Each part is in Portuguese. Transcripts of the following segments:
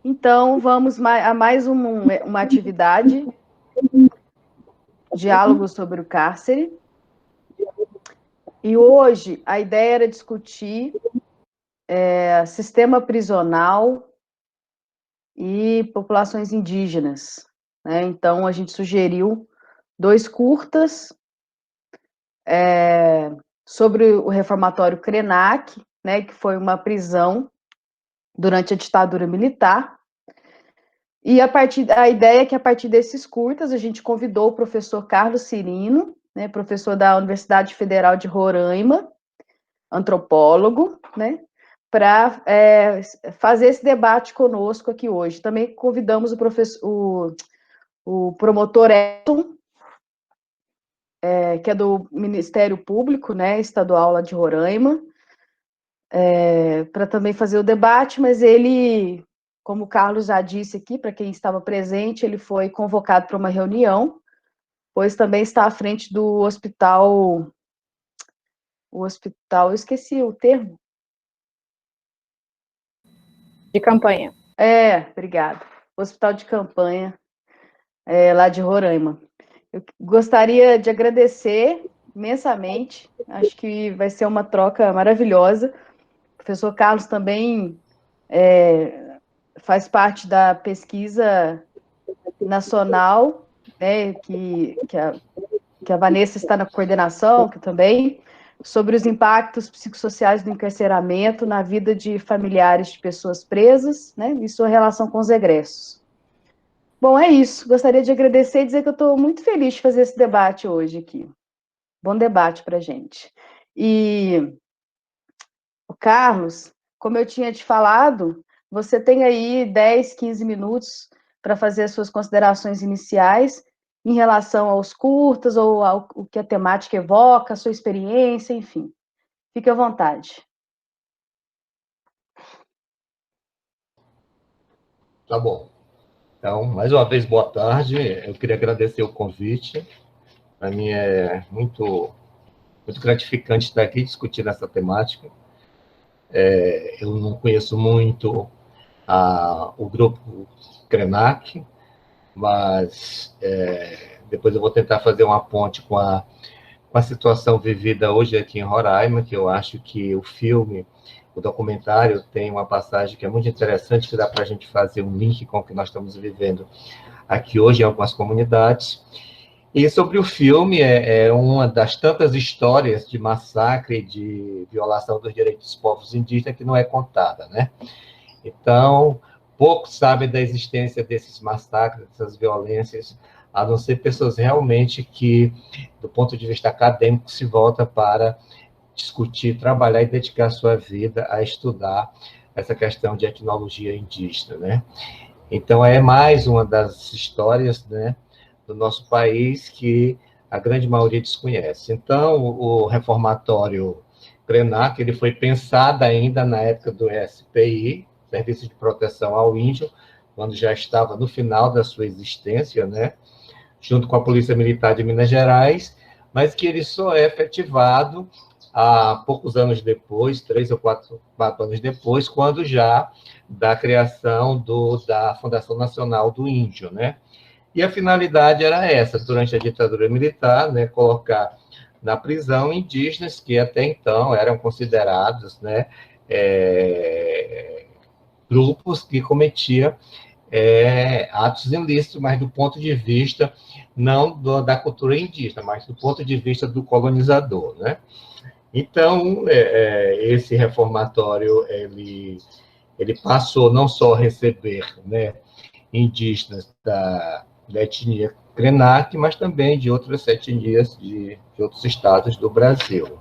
Então, vamos a mais uma atividade, diálogo sobre o cárcere. E hoje a ideia era discutir sistema prisional e populações indígenas, né? Então, a gente sugeriu dois curtas sobre o reformatório Krenak, né, que foi uma prisão durante a ditadura militar. E a ideia é que, a partir desses curtas, a gente convidou o professor Carlos Cirino, né, professor da Universidade Federal de Roraima, antropólogo, né, para fazer esse debate conosco aqui hoje. Também convidamos o promotor Elton, que é do Ministério Público, né, estadual lá de Roraima, para também fazer o debate, mas ele, como o Carlos já disse aqui, para quem estava presente, ele foi convocado para uma reunião, pois também está à frente do eu esqueci o termo. De campanha. Obrigada. Hospital de campanha, lá de Roraima. Eu gostaria de agradecer imensamente, acho que vai ser uma troca maravilhosa. O professor Carlos também faz parte da pesquisa nacional, né, que a Vanessa está na coordenação, que também, sobre os impactos psicossociais do encarceramento na vida de familiares de pessoas presas, né, e sua relação com os egressos. Bom, é isso. Gostaria de agradecer e dizer que eu estou muito feliz de fazer esse debate hoje aqui. Bom debate para a gente. E, o Carlos, como eu tinha te falado, você tem aí 10, 15 minutos para fazer as suas considerações iniciais em relação aos curtas ou ao que a temática evoca, a sua experiência, enfim. Fique à vontade. Tá bom. Então, mais uma vez, boa tarde. Eu queria agradecer o convite. Para mim é muito gratificante estar aqui discutindo essa temática. Eu não conheço muito o grupo Krenak, mas depois eu vou tentar fazer uma ponte com a situação vivida hoje aqui em Roraima, que eu acho que o documentário tem uma passagem que é muito interessante, que dá para a gente fazer um link com o que nós estamos vivendo aqui hoje em algumas comunidades. E sobre o filme, é uma das tantas histórias de massacre, de violação dos direitos dos povos indígenas que não é contada, né? Então, poucos sabem da existência desses massacres, dessas violências, a não ser pessoas realmente que, do ponto de vista acadêmico, se volta para discutir, trabalhar e dedicar sua vida a estudar essa questão de etnologia indígena, né? Então, é mais uma das histórias, né, do nosso país que a grande maioria desconhece. Então, o reformatório Krenak, ele foi pensado ainda na época do SPI, Serviço de Proteção ao Índio, quando já estava no final da sua existência, né, junto com a Polícia Militar de Minas Gerais, mas que ele só é efetivado há poucos anos depois, 3 ou 4 anos depois, quando já da criação da Fundação Nacional do Índio, né? E a finalidade era essa, durante a ditadura militar, né, colocar na prisão indígenas que até então eram considerados, né, grupos que cometiam atos ilícitos, mas do ponto de vista não da cultura indígena, mas do ponto de vista do colonizador, né? Então, esse reformatório, ele passou não só a receber, né, indígenas da etnia Krenak, mas também de outras etnias de outros estados do Brasil.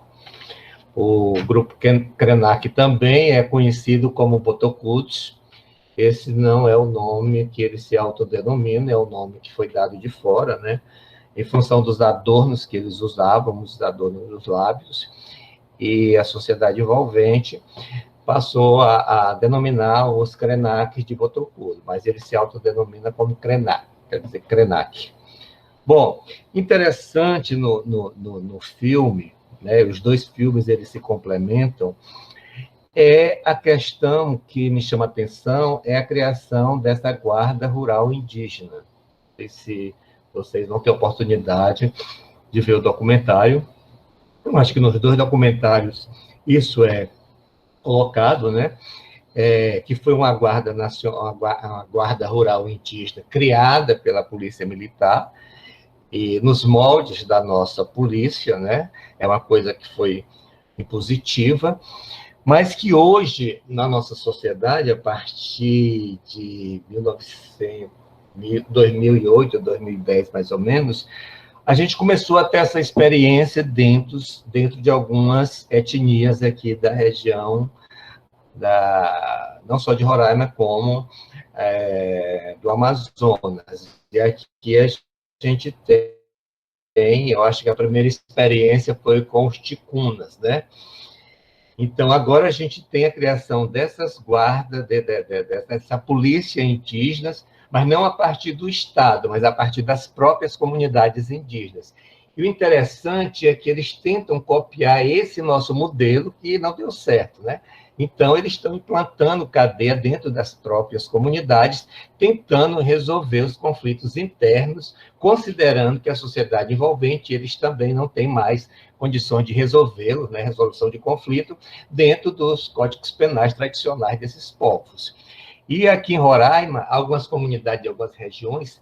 O grupo Krenak também é conhecido como Botocudos. Esse não é o nome que ele se autodenomina, é o nome que foi dado de fora, né? Em função dos adornos que eles usavam, os adornos nos lábios, e a sociedade envolvente passou a denominar os Krenak de Botocudo, mas ele se autodenomina como Krenak, quer dizer, Krenak. Bom, interessante no filme, né, os dois filmes eles se complementam, é a questão que me chama a atenção, é a criação dessa guarda rural indígena. Não sei se vocês vão ter oportunidade de ver o documentário. Eu acho que nos dois documentários isso é colocado, né? Que foi uma guarda nacional, uma guarda rural indígena criada pela Polícia Militar e nos moldes da nossa polícia, né? É uma coisa que foi impositiva, mas que hoje, na nossa sociedade, a partir de 2008, 2010, mais ou menos, a gente começou a ter essa experiência dentro de algumas etnias aqui da região, não só de Roraima, como do Amazonas. E aqui a gente tem, eu acho que a primeira experiência foi com os ticunas, né? Então, agora a gente tem a criação dessas guardas, dessa polícia indígenas, mas não a partir do Estado, mas a partir das próprias comunidades indígenas. E o interessante é que eles tentam copiar esse nosso modelo, que não deu certo, né? Então, eles estão implantando cadeia dentro das próprias comunidades, tentando resolver os conflitos internos, considerando que a sociedade envolvente, eles também não têm mais condições de resolvê-lo, né, resolução de conflito, dentro dos códigos penais tradicionais desses povos. E aqui em Roraima, algumas comunidades de algumas regiões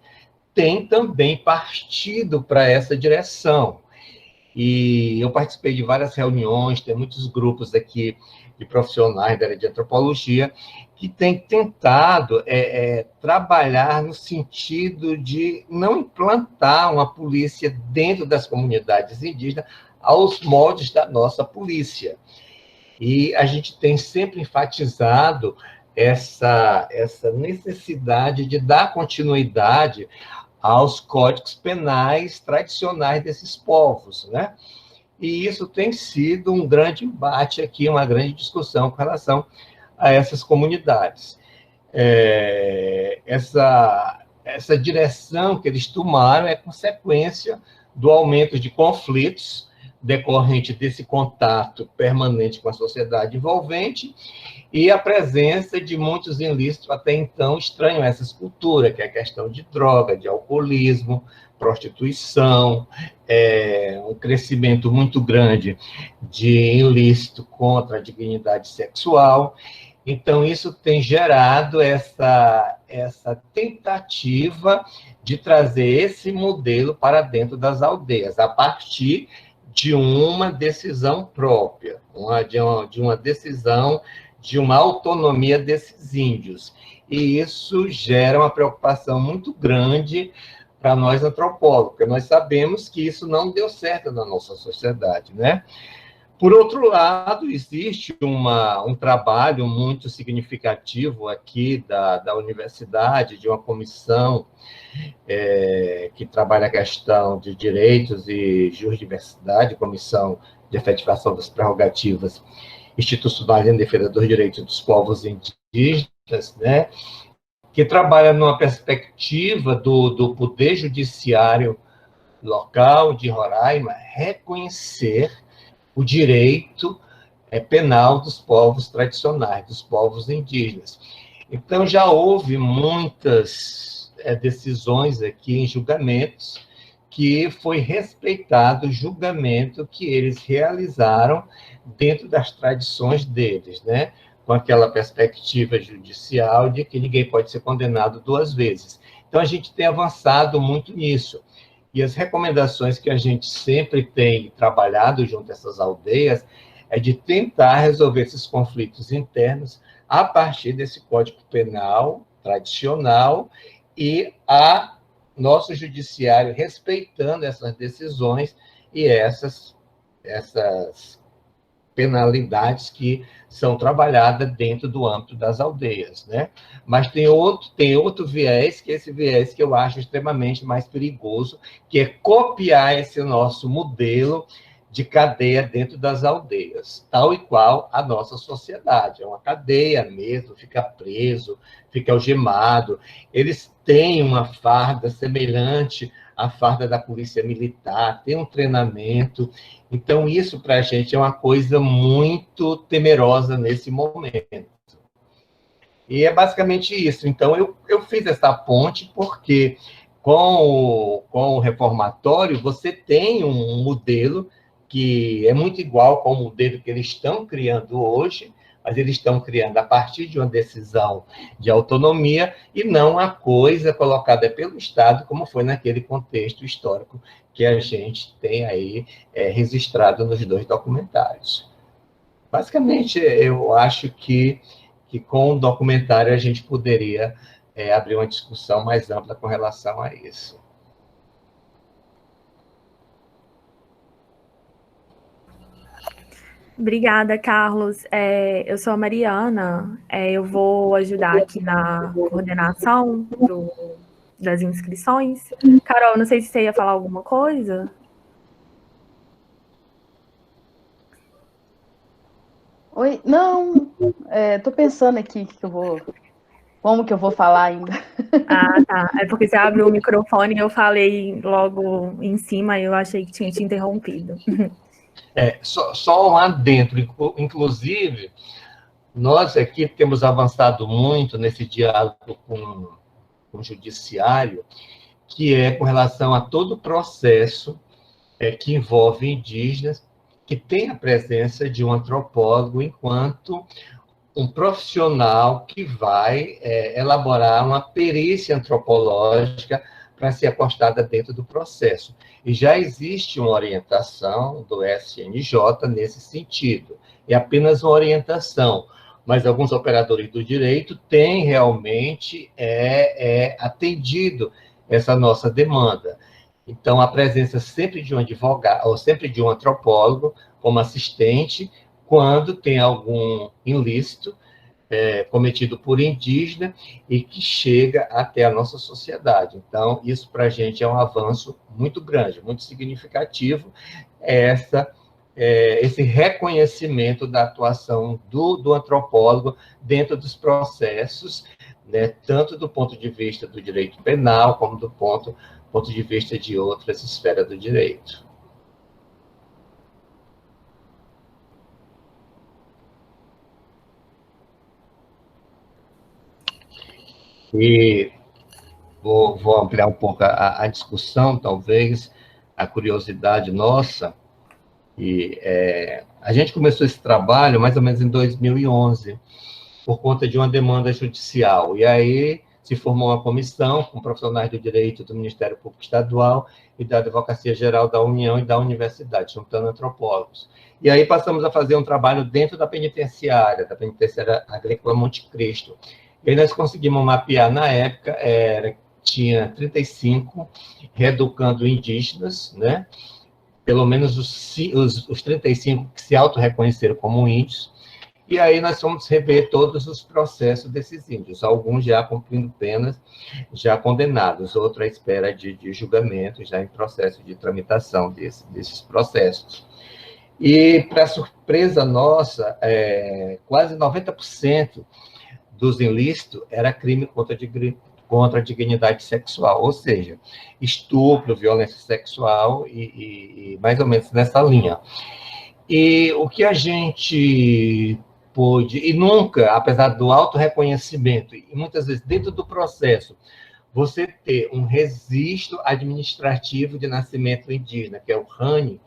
têm também partido para essa direção. E eu participei de várias reuniões, tem muitos grupos aqui de profissionais da área de antropologia que têm tentado trabalhar no sentido de não implantar uma polícia dentro das comunidades indígenas aos moldes da nossa polícia. E a gente tem sempre enfatizado essa necessidade de dar continuidade aos códigos penais tradicionais desses povos, né? E isso tem sido um grande embate aqui, uma grande discussão com relação a essas comunidades. Essa direção que eles tomaram é consequência do aumento de conflitos decorrente desse contato permanente com a sociedade envolvente e a presença de muitos ilícitos até então estranhos a essas culturas, que é a questão de droga, de alcoolismo, prostituição, um crescimento muito grande de ilícito contra a dignidade sexual. Então, isso tem gerado essa tentativa de trazer esse modelo para dentro das aldeias, a partir de uma decisão própria, de uma decisão, de uma autonomia desses índios. E isso gera uma preocupação muito grande para nós antropólogos, porque nós sabemos que isso não deu certo na nossa sociedade, né? Por outro lado, existe um trabalho muito significativo aqui da universidade, de uma comissão que trabalha a questão de direitos e juridicidade, Comissão de Efetivação das Prerrogativas Institucionais em Defesa dos Direitos dos Povos Indígenas, né? Que trabalha numa perspectiva do Poder Judiciário local de Roraima reconhecer o direito penal dos povos tradicionais, dos povos indígenas. Então, já houve muitas decisões aqui em julgamentos que foi respeitado o julgamento que eles realizaram dentro das tradições deles, né? Com aquela perspectiva judicial de que ninguém pode ser condenado duas vezes. Então, a gente tem avançado muito nisso. E as recomendações que a gente sempre tem trabalhado junto a essas aldeias é de tentar resolver esses conflitos internos a partir desse Código Penal tradicional e a nosso judiciário respeitando essas decisões e essas penalidades que são trabalhadas dentro do âmbito das aldeias, né? Mas tem outro viés, que é esse viés que eu acho extremamente mais perigoso, que é copiar esse nosso modelo de cadeia dentro das aldeias, tal e qual a nossa sociedade. É uma cadeia mesmo, fica preso, fica algemado. Eles têm uma farda semelhante a farda da polícia militar, ter um treinamento. Então, isso para a gente é uma coisa muito temerosa nesse momento. E é basicamente isso. Então, eu fiz essa ponte porque, com o reformatório, você tem um modelo que é muito igual com o modelo que eles estão criando hoje, mas eles estão criando a partir de uma decisão de autonomia e não a coisa colocada pelo Estado, como foi naquele contexto histórico que a gente tem aí registrado nos 2 documentários. Basicamente, eu acho que com o documentário a gente poderia abrir uma discussão mais ampla com relação a isso. Obrigada, Carlos. Eu sou a Mariana, eu vou ajudar aqui na coordenação das inscrições. Carol, não sei se você ia falar alguma coisa. Oi? Não, tô pensando aqui como que eu vou falar ainda. Ah, tá. É porque você abriu o microfone e eu falei logo em cima e eu achei que tinha te interrompido. Só um adentro. Inclusive, nós aqui temos avançado muito nesse diálogo com o judiciário, que é com relação a todo o processo que envolve indígenas, que tem a presença de um antropólogo enquanto um profissional que vai elaborar uma perícia antropológica para ser apostada dentro do processo. E já existe uma orientação do SNJ nesse sentido. É apenas uma orientação, mas alguns operadores do direito têm realmente atendido essa nossa demanda. Então, a presença sempre de um advogado, ou sempre de um antropólogo como assistente, quando tem algum ilícito cometido por indígena e que chega até a nossa sociedade. Então, isso para a gente é um avanço muito grande, muito significativo, esse reconhecimento da atuação do antropólogo dentro dos processos, né, tanto do ponto de vista do direito penal, como do ponto de vista de outras esferas do direito. E vou ampliar um pouco a discussão, talvez, a curiosidade nossa. E a gente começou esse trabalho mais ou menos em 2011, por conta de uma demanda judicial. E aí se formou uma comissão com profissionais do direito do Ministério Público Estadual e da Advocacia Geral da União e da Universidade, juntando antropólogos. E aí passamos a fazer um trabalho dentro da Penitenciária Agrícola Monte Cristo. E aí nós conseguimos mapear, na época, tinha 35 reeducando indígenas, né? Pelo menos os 35 que se auto-reconheceram como índios, e aí nós fomos rever todos os processos desses índios, alguns já cumprindo penas, já condenados, outros à espera de julgamento, já em processo de tramitação desses processos. E, para surpresa nossa, quase 90% dos ilícitos era crime contra a dignidade sexual, ou seja, estupro, violência sexual e mais ou menos nessa linha. E o que a gente pôde, e nunca, apesar do auto-reconhecimento, e muitas vezes dentro do processo, você ter um registro administrativo de nascimento indígena, que é o RANI,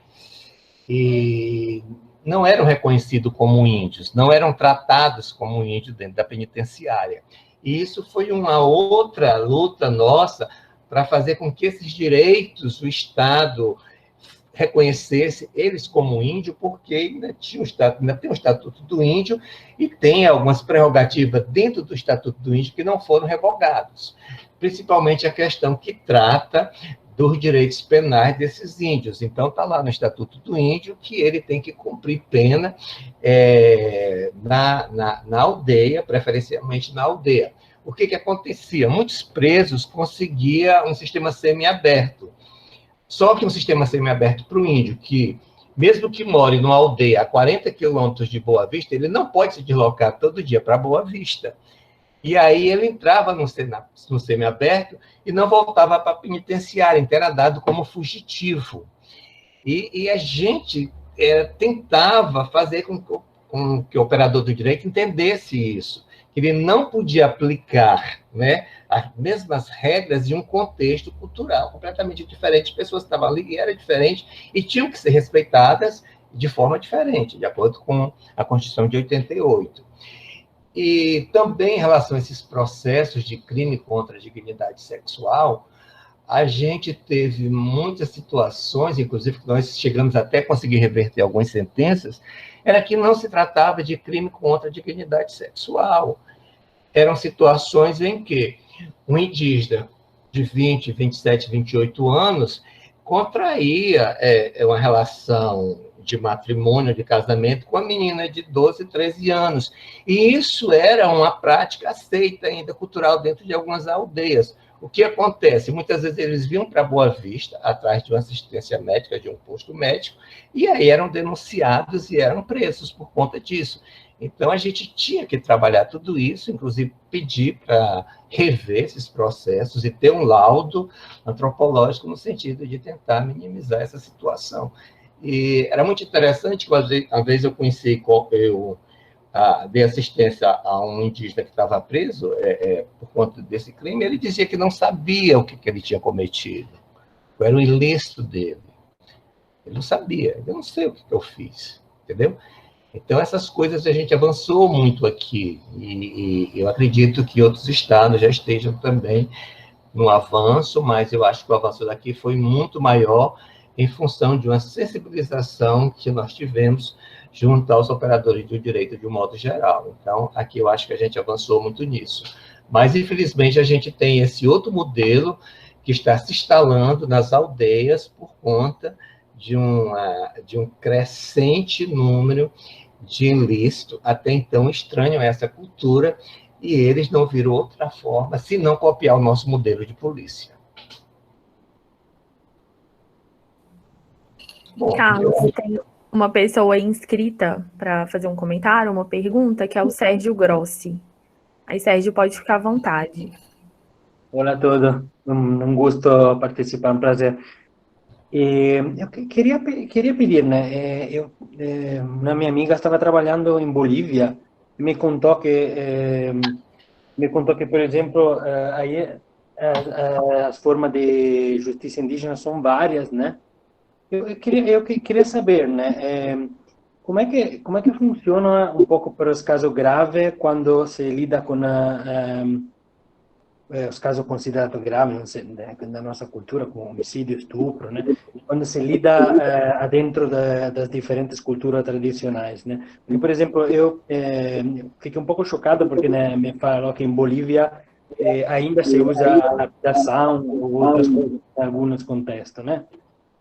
e não eram reconhecidos como índios, não eram tratados como índios dentro da penitenciária. E isso foi uma outra luta nossa para fazer com que esses direitos o Estado reconhecesse eles como índio, porque ainda tem o Estatuto do Índio e tem algumas prerrogativas dentro do Estatuto do Índio que não foram revogados, principalmente a questão que trata dos direitos penais desses índios. Então, está lá no Estatuto do Índio que ele tem que cumprir pena na aldeia, preferencialmente na aldeia. O que acontecia? Muitos presos conseguiam um sistema semiaberto. Só que um sistema semiaberto para o índio, que, mesmo que more numa aldeia a 40 quilômetros de Boa Vista, ele não pode se deslocar todo dia para Boa Vista. E aí ele entrava no semiaberto e não voltava para a penitenciária, então era dado como fugitivo. E a gente tentava fazer com que o operador do direito entendesse isso, que ele não podia aplicar, né, as mesmas regras de um contexto cultural completamente diferente. Pessoas que estavam ali e eram diferentes e tinham que ser respeitadas de forma diferente, de acordo com a Constituição de 88. E também em relação a esses processos de crime contra a dignidade sexual, a gente teve muitas situações, inclusive que nós chegamos até a conseguir reverter algumas sentenças, era que não se tratava de crime contra a dignidade sexual. Eram situações em que um indígena de 20, 27, 28 anos contraía uma relação de matrimônio, de casamento, com a menina de 12, 13 anos. E isso era uma prática aceita ainda, cultural, dentro de algumas aldeias. O que acontece? Muitas vezes eles vinham para Boa Vista, atrás de uma assistência médica, de um posto médico, e aí eram denunciados e eram presos por conta disso. Então, a gente tinha que trabalhar tudo isso, inclusive pedir para rever esses processos e ter um laudo antropológico no sentido de tentar minimizar essa situação. E era muito interessante que, uma vez eu conheci, dei assistência a um indígena que estava preso por conta desse crime, ele dizia que não sabia o que ele tinha cometido, qual era o ilícito dele. Ele não sabia, eu não sei o que eu fiz, entendeu? Então, essas coisas a gente avançou muito aqui, e eu acredito que outros estados já estejam também no avanço, mas eu acho que o avanço daqui foi muito maior em função de uma sensibilização que nós tivemos junto aos operadores do direito de um modo geral. Então, aqui eu acho que a gente avançou muito nisso. Mas, infelizmente, a gente tem esse outro modelo que está se instalando nas aldeias por conta de um crescente número de ilícito, até então estranho a essa cultura, e eles não viram outra forma, senão copiar o nosso modelo de polícia. Bom, Carlos, tem uma pessoa inscrita para fazer um comentário, uma pergunta, que é o Sérgio Grossi. Aí, Sérgio, pode ficar à vontade. Olá a todos, um gosto participar, um prazer. Eu queria pedir, né? Uma minha amiga estava trabalhando em Bolívia e me contou que, por exemplo, aí as formas de justiça indígena são várias, né? Eu queria saber, né? Como é que funciona um pouco para os casos graves quando se lida com os casos considerados graves, né, na nossa cultura, como homicídio, estupro, né? Quando se lida dentro das diferentes culturas tradicionais, né? Porque, por exemplo, eu fiquei um pouco chocado porque, né, me falou que em Bolívia ainda se usa lapidação ou outras coisas em alguns contextos, né?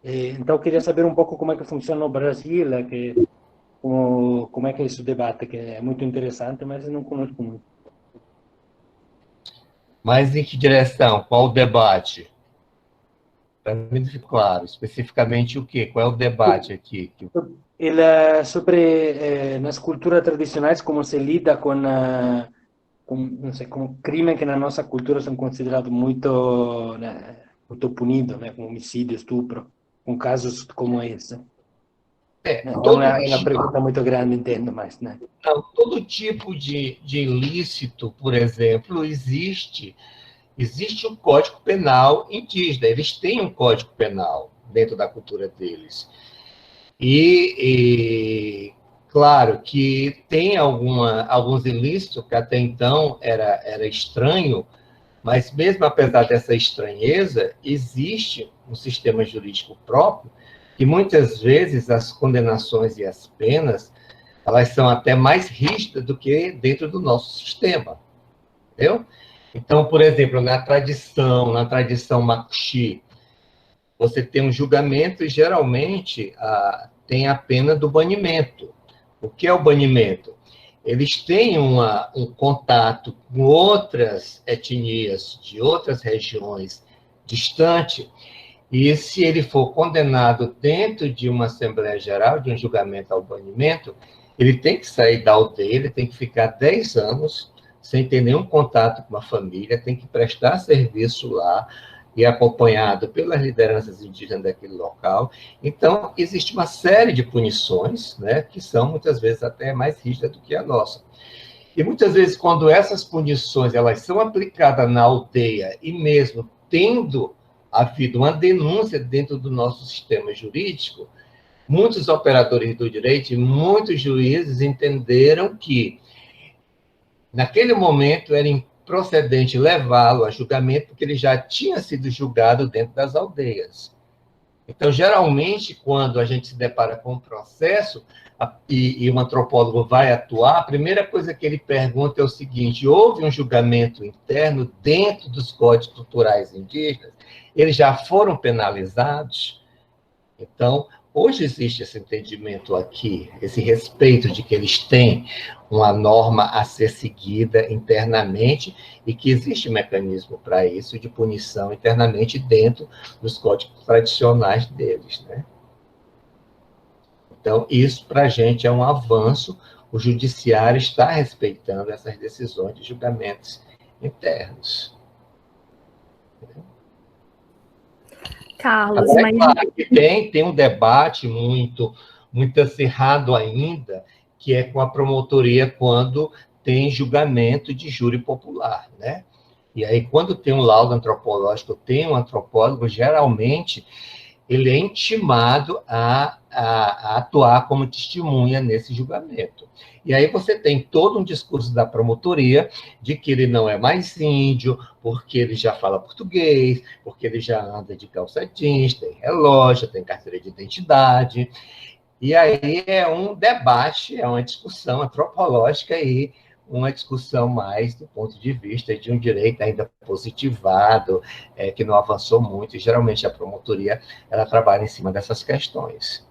Então, eu queria saber um pouco como é que funciona no Brasil, como é que é esse debate, que é muito interessante, mas eu não conosco muito. Mas em que direção? Qual o debate? Para mim não ficou claro. Especificamente o quê? Qual é o debate aqui? Ele é sobre nas culturas tradicionais como se lida com não sei, com crimes que na nossa cultura são considerados muito, né, muito punidos, né, como homicídio, estupro, com casos como esse. É uma pergunta muito grande, entendo, mas, né? Não, todo tipo de ilícito, por exemplo, existe um código penal indígena, eles têm um código penal dentro da cultura deles. E claro que tem alguns ilícitos que até então era estranho, mas mesmo apesar dessa estranheza, existe um sistema jurídico próprio e muitas vezes as condenações e as penas, elas são até mais rígidas do que dentro do nosso sistema, entendeu? Então, por exemplo, na tradição Makuxi, você tem um julgamento e geralmente tem a pena do banimento. O que é o banimento? Eles têm um contato com outras etnias de outras regiões distantes, e se ele for condenado dentro de uma Assembleia Geral, de um julgamento ao banimento, ele tem que sair da aldeia, ele tem que ficar 10 anos sem ter nenhum contato com a família, tem que prestar serviço lá, e acompanhado pelas lideranças indígenas daquele local. Então, existe uma série de punições, né, que são, muitas vezes, até mais rígidas do que a nossa. E, muitas vezes, quando essas punições elas são aplicadas na aldeia, e mesmo tendo havido uma denúncia dentro do nosso sistema jurídico, muitos operadores do direito e muitos juízes entenderam que, naquele momento, era procedente levá-lo a julgamento, porque ele já tinha sido julgado dentro das aldeias. Então, geralmente, quando a gente se depara com um processo e um antropólogo vai atuar, a primeira coisa que ele pergunta é o seguinte: houve um julgamento interno dentro dos códigos culturais indígenas? Eles já foram penalizados? Então, hoje existe esse entendimento aqui, esse respeito de que eles têm uma norma a ser seguida internamente e que existe mecanismo para isso, de punição internamente dentro dos códigos tradicionais deles, né? Então, isso para a gente é um avanço, o judiciário está respeitando essas decisões de julgamentos internos. Carlos, agora, mas... é claro que tem um debate muito acirrado ainda, que é com a promotoria quando tem julgamento de júri popular, né? E aí, quando tem um laudo antropológico, tem um antropólogo, geralmente, ele é intimado a atuar como testemunha nesse julgamento. E aí você tem todo um discurso da promotoria de que ele não é mais índio, porque ele já fala português, porque ele já anda de calça jeans, tem relógio, tem carteira de identidade. E aí é um debate, é uma discussão antropológica e uma discussão mais do ponto de vista de um direito ainda positivado, que não avançou muito, e geralmente a promotoria ela trabalha em cima dessas questões.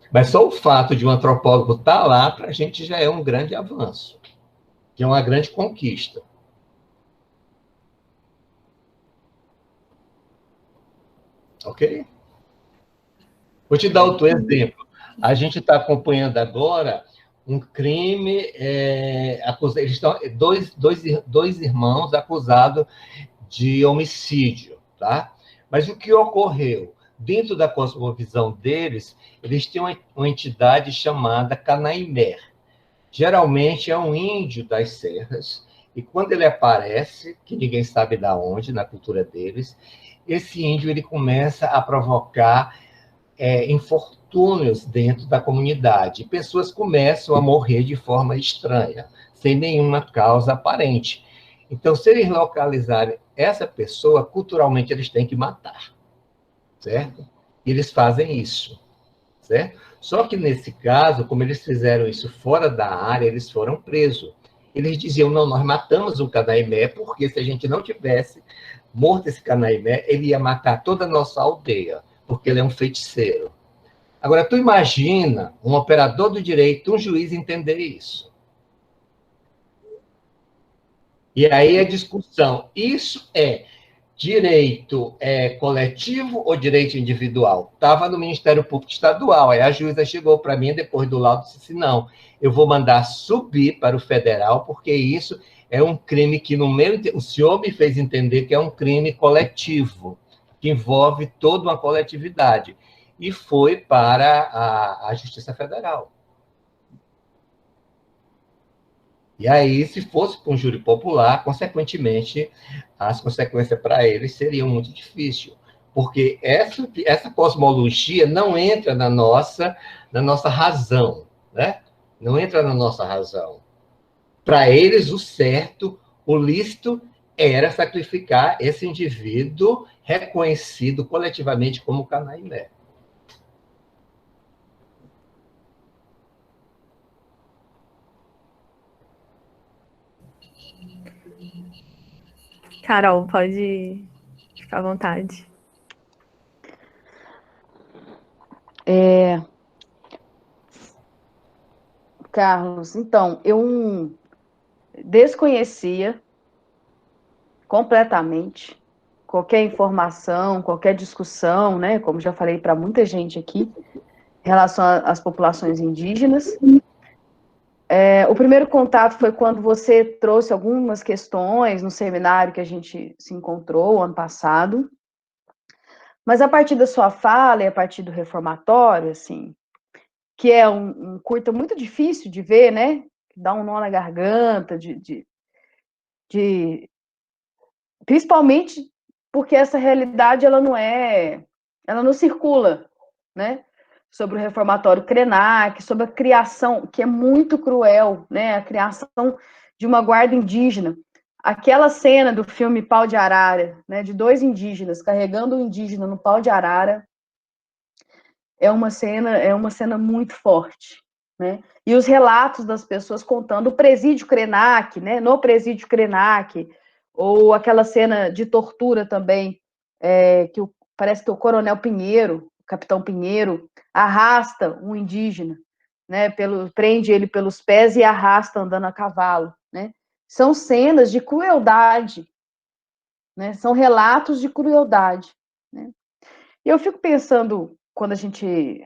Mas só o fato de um antropólogo estar lá, para a gente já é um grande avanço, que é uma grande conquista. Ok? Vou te dar outro exemplo. A gente está acompanhando agora um crime, eles estão, dois irmãos acusados de homicídio, tá? Mas o que ocorreu? Dentro da cosmovisão deles, eles têm uma entidade chamada Canaimé. Geralmente é um índio das serras, e quando ele aparece, que ninguém sabe de onde, na cultura deles, esse índio ele começa a provocar infortúnios dentro da comunidade. Pessoas começam a morrer de forma estranha, sem nenhuma causa aparente. Então, se eles localizarem essa pessoa, culturalmente eles têm que matar, certo? E eles fazem isso, certo? Só que, nesse caso, como eles fizeram isso fora da área, eles foram presos. Eles diziam, não, nós matamos um canaimé, porque se a gente não tivesse morto esse canaimé, ele ia matar toda a nossa aldeia, porque ele é um feiticeiro. Agora, tu imagina um operador do direito, um juiz entender isso. E aí a discussão, isso é direito coletivo ou direito individual? Estava no Ministério Público Estadual, aí a juíza chegou para mim, depois do laudo, e disse, não, eu vou mandar subir para o federal, porque isso é um crime que, o senhor me fez entender que é um crime coletivo, que envolve toda uma coletividade, e foi para a Justiça Federal. E aí, se fosse para um júri popular, consequentemente, as consequências para eles seriam muito difíceis, porque essa cosmologia não entra na nossa razão, né? Não entra na nossa razão. Para eles, o certo, o lícito, era sacrificar esse indivíduo reconhecido coletivamente como canaimé. Carol, pode ficar à vontade. Carlos, então, eu desconhecia completamente qualquer informação, qualquer discussão, né, como já falei para muita gente aqui, em relação às populações indígenas. O primeiro contato foi quando você trouxe algumas questões no seminário que a gente se encontrou ano passado. Mas a partir da sua fala e a partir do reformatório, assim, que é um curta muito difícil de ver, né? Dá um nó na garganta, principalmente porque essa realidade ela não circula, né? Sobre o reformatório Krenak, sobre a criação, que é muito cruel, né? A criação de uma guarda indígena. Aquela cena do filme Pau de Arara, né? De 2 indígenas carregando um indígena no pau de arara, é uma cena muito forte, né? E os relatos das pessoas contando o presídio Krenak, né? No presídio Krenak, ou aquela cena de tortura também, parece que o coronel Pinheiro, o capitão Pinheiro, arrasta um indígena, né? Prende ele pelos pés e arrasta andando a cavalo, né? São cenas de crueldade, né? São relatos de crueldade, né? E eu fico pensando, quando a gente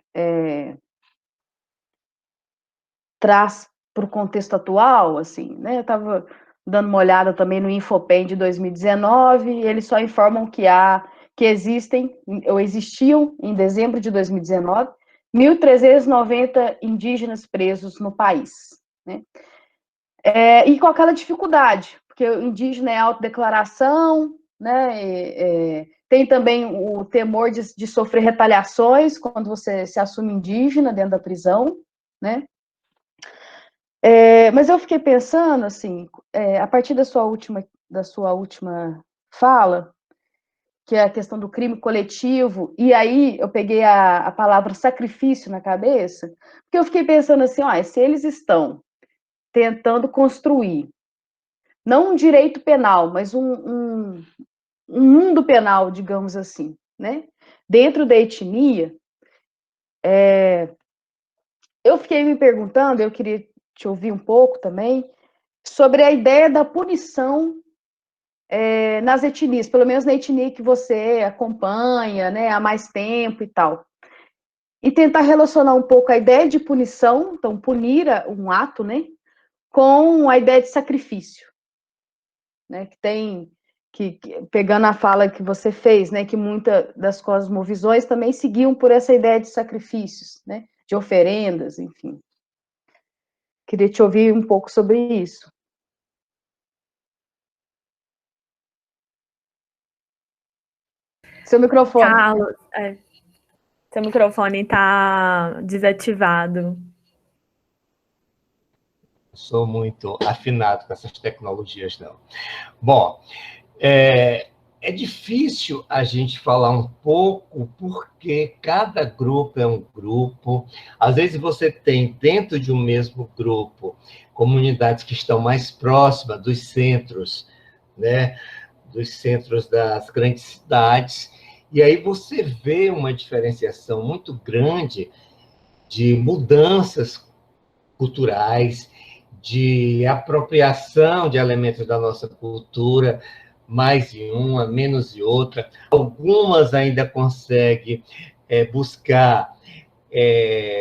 traz para o contexto atual, assim, né? Eu estava dando uma olhada também no Infopen de 2019, e eles só informam que existiam, em dezembro de 2019, 1.390 indígenas presos no país, né? E com aquela dificuldade, porque o indígena é autodeclaração, né? Tem também o temor de sofrer retaliações quando você se assume indígena dentro da prisão, né? Mas eu fiquei pensando, assim, a partir da sua última fala, que é a questão do crime coletivo, e aí eu peguei a palavra sacrifício na cabeça, porque eu fiquei pensando assim, se eles estão tentando construir, não um direito penal, mas um mundo penal, digamos assim, né? Dentro da etnia, eu fiquei me perguntando, eu queria te ouvir um pouco também, sobre a ideia da punição nas etnias, pelo menos na etnia que você acompanha, né, há mais tempo e tal. E tentar relacionar um pouco a ideia de punição, então punir um ato, né, com a ideia de sacrifício, né, pegando a fala que você fez, né, que muitas das cosmovisões também seguiam por essa ideia de sacrifícios, né, de oferendas, enfim. Queria te ouvir um pouco sobre isso. Seu microfone. Carlos, seu microfone está desativado. Sou muito afinado com essas tecnologias, não. Bom, é difícil a gente falar um pouco, porque cada grupo é um grupo. Às vezes você tem, dentro de um mesmo grupo, comunidades que estão mais próximas dos centros, né? Dos centros das grandes cidades, e aí você vê uma diferenciação muito grande de mudanças culturais, de apropriação de elementos da nossa cultura, mais em uma, menos em outra. Algumas ainda conseguem buscar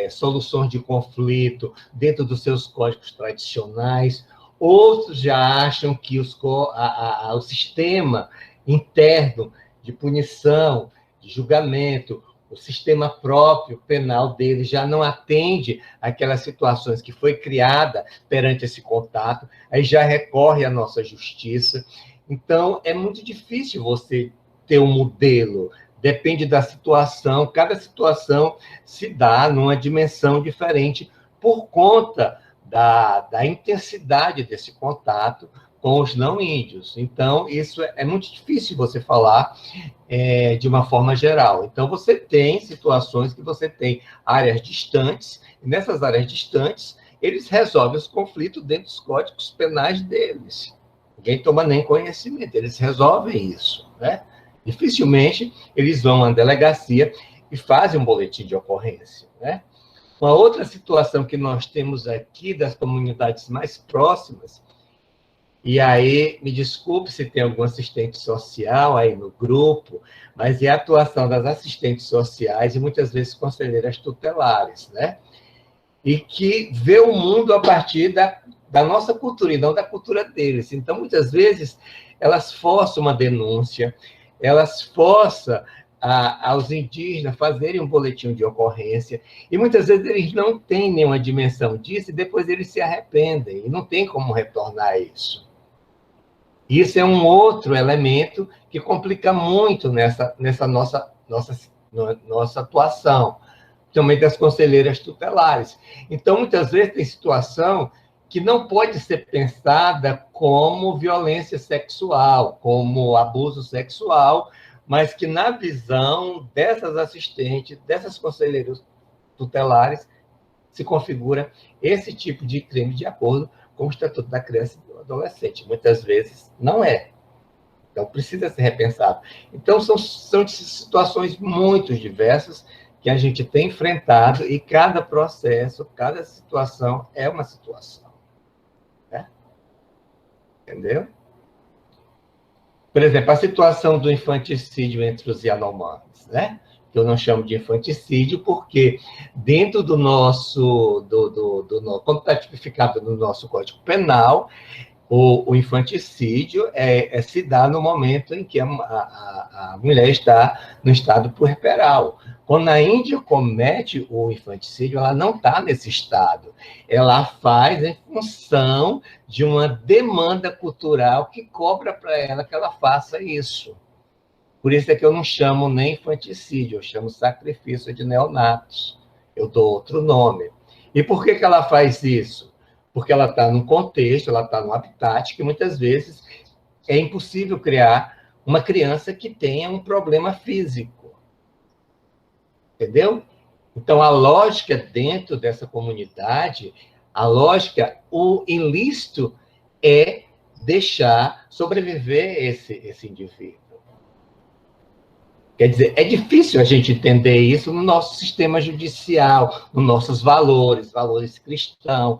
soluções de conflito dentro dos seus códigos tradicionais, outros já acham que o sistema interno de punição, de julgamento, o sistema próprio penal dele já não atende aquelas situações que foi criada perante esse contato, aí já recorre à nossa justiça. Então, é muito difícil você ter um modelo, depende da situação, cada situação se dá numa dimensão diferente por conta da intensidade desse contato com os não índios. Então, isso é muito difícil você falar de uma forma geral. Então, você tem situações que você tem áreas distantes, e nessas áreas distantes, eles resolvem os conflitos dentro dos códigos penais deles. Ninguém toma nem conhecimento, eles resolvem isso, né? Dificilmente eles vão à delegacia e fazem um boletim de ocorrência, né? Uma outra situação que nós temos aqui das comunidades mais próximas, e aí, me desculpe se tem algum assistente social aí no grupo, mas é a atuação das assistentes sociais e muitas vezes conselheiras tutelares, né? e que vê o mundo a partir da nossa cultura e não da cultura deles. Então, muitas vezes, elas forçam uma denúncia, elas forçam aos indígenas fazerem um boletim de ocorrência, e muitas vezes eles não têm nenhuma dimensão disso, e depois eles se arrependem, e não tem como retornar isso. Isso é um outro elemento que complica muito nessa nossa atuação, também das conselheiras tutelares. Então, muitas vezes tem situação que não pode ser pensada como violência sexual, como abuso sexual, mas que na visão dessas assistentes, dessas conselheiras tutelares, se configura esse tipo de crime de acordo com o Estatuto da Criança e do Adolescente. Muitas vezes não é. Então, precisa ser repensado. Então, são situações muito diversas que a gente tem enfrentado, e cada processo, cada situação é uma situação. Né? Entendeu? Por exemplo, a situação do infanticídio entre os Yanomamis, né? Que eu não chamo de infanticídio, porque dentro do nosso, quando está tipificado no nosso Código Penal, o infanticídio se dá no momento em que a mulher está no estado puerperal. Quando a Índia comete o infanticídio, ela não está nesse estado. Ela faz em função de uma demanda cultural que cobra para ela que ela faça isso. Por isso é que eu não chamo nem infanticídio, eu chamo sacrifício de neonatos. Eu dou outro nome. E por que ela faz isso? Porque ela está num contexto, ela está num habitat que muitas vezes é impossível criar uma criança que tenha um problema físico. Entendeu? Então, a lógica dentro dessa comunidade, a lógica, o ilícito é deixar sobreviver esse indivíduo. Quer dizer, é difícil a gente entender isso no nosso sistema judicial, nos nossos valores cristãos,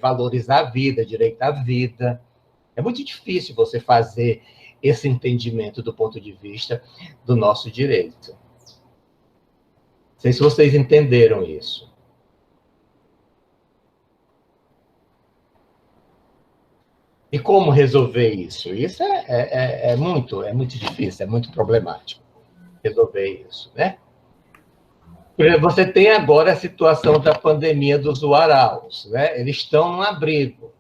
valores da vida, direito à vida. É muito difícil você fazer esse entendimento do ponto de vista do nosso direito. Não sei se vocês entenderam isso. E como resolver isso? Isso é muito difícil, é muito problemático resolver isso, né? Você tem agora a situação da pandemia dos Uaraus, né? Eles estão num abrigo.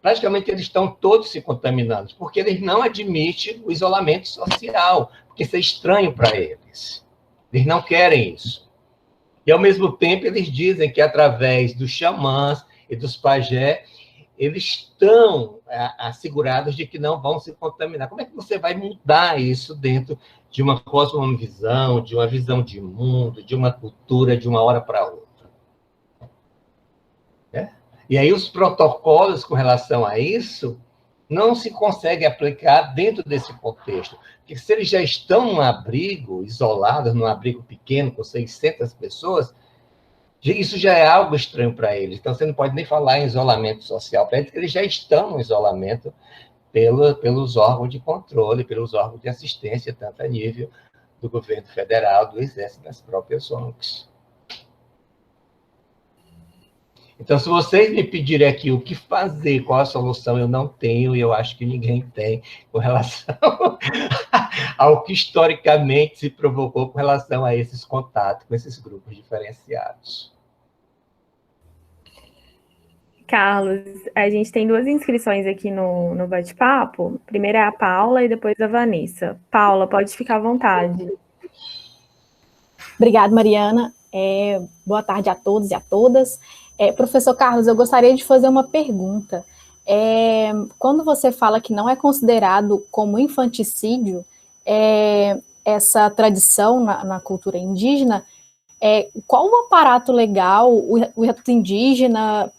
Praticamente eles estão todos se contaminando, porque eles não admitem o isolamento social, porque isso é estranho para eles. Eles não querem isso. E, ao mesmo tempo, eles dizem que, através dos xamãs e dos pajé, eles estão assegurados de que não vão se contaminar. Como é que você vai mudar isso dentro de uma cosmovisão, de uma visão de mundo, de uma cultura, de uma hora para outra? E aí os protocolos com relação a isso não se conseguem aplicar dentro desse contexto. Porque se eles já estão num abrigo, isolados, num abrigo pequeno, com 600 pessoas, isso já é algo estranho para eles. Então, você não pode nem falar em isolamento social para eles, porque eles já estão no isolamento pelos órgãos de controle, pelos órgãos de assistência, tanto a nível do governo federal, do Exército, das próprias ONGs. Então, se vocês me pedirem aqui o que fazer, qual a solução, eu não tenho, e eu acho que ninguém tem, com relação ao que historicamente se provocou com relação a esses contatos com esses grupos diferenciados. Carlos, a gente tem 2 inscrições aqui no bate-papo. Primeiro é a Paula e depois a Vanessa. Paula, pode ficar à vontade. Obrigada, Mariana. Boa tarde a todos e a todas. Professor Carlos, eu gostaria de fazer uma pergunta. Quando você fala que não é considerado como infanticídio essa tradição na cultura indígena, qual o aparato legal o indígena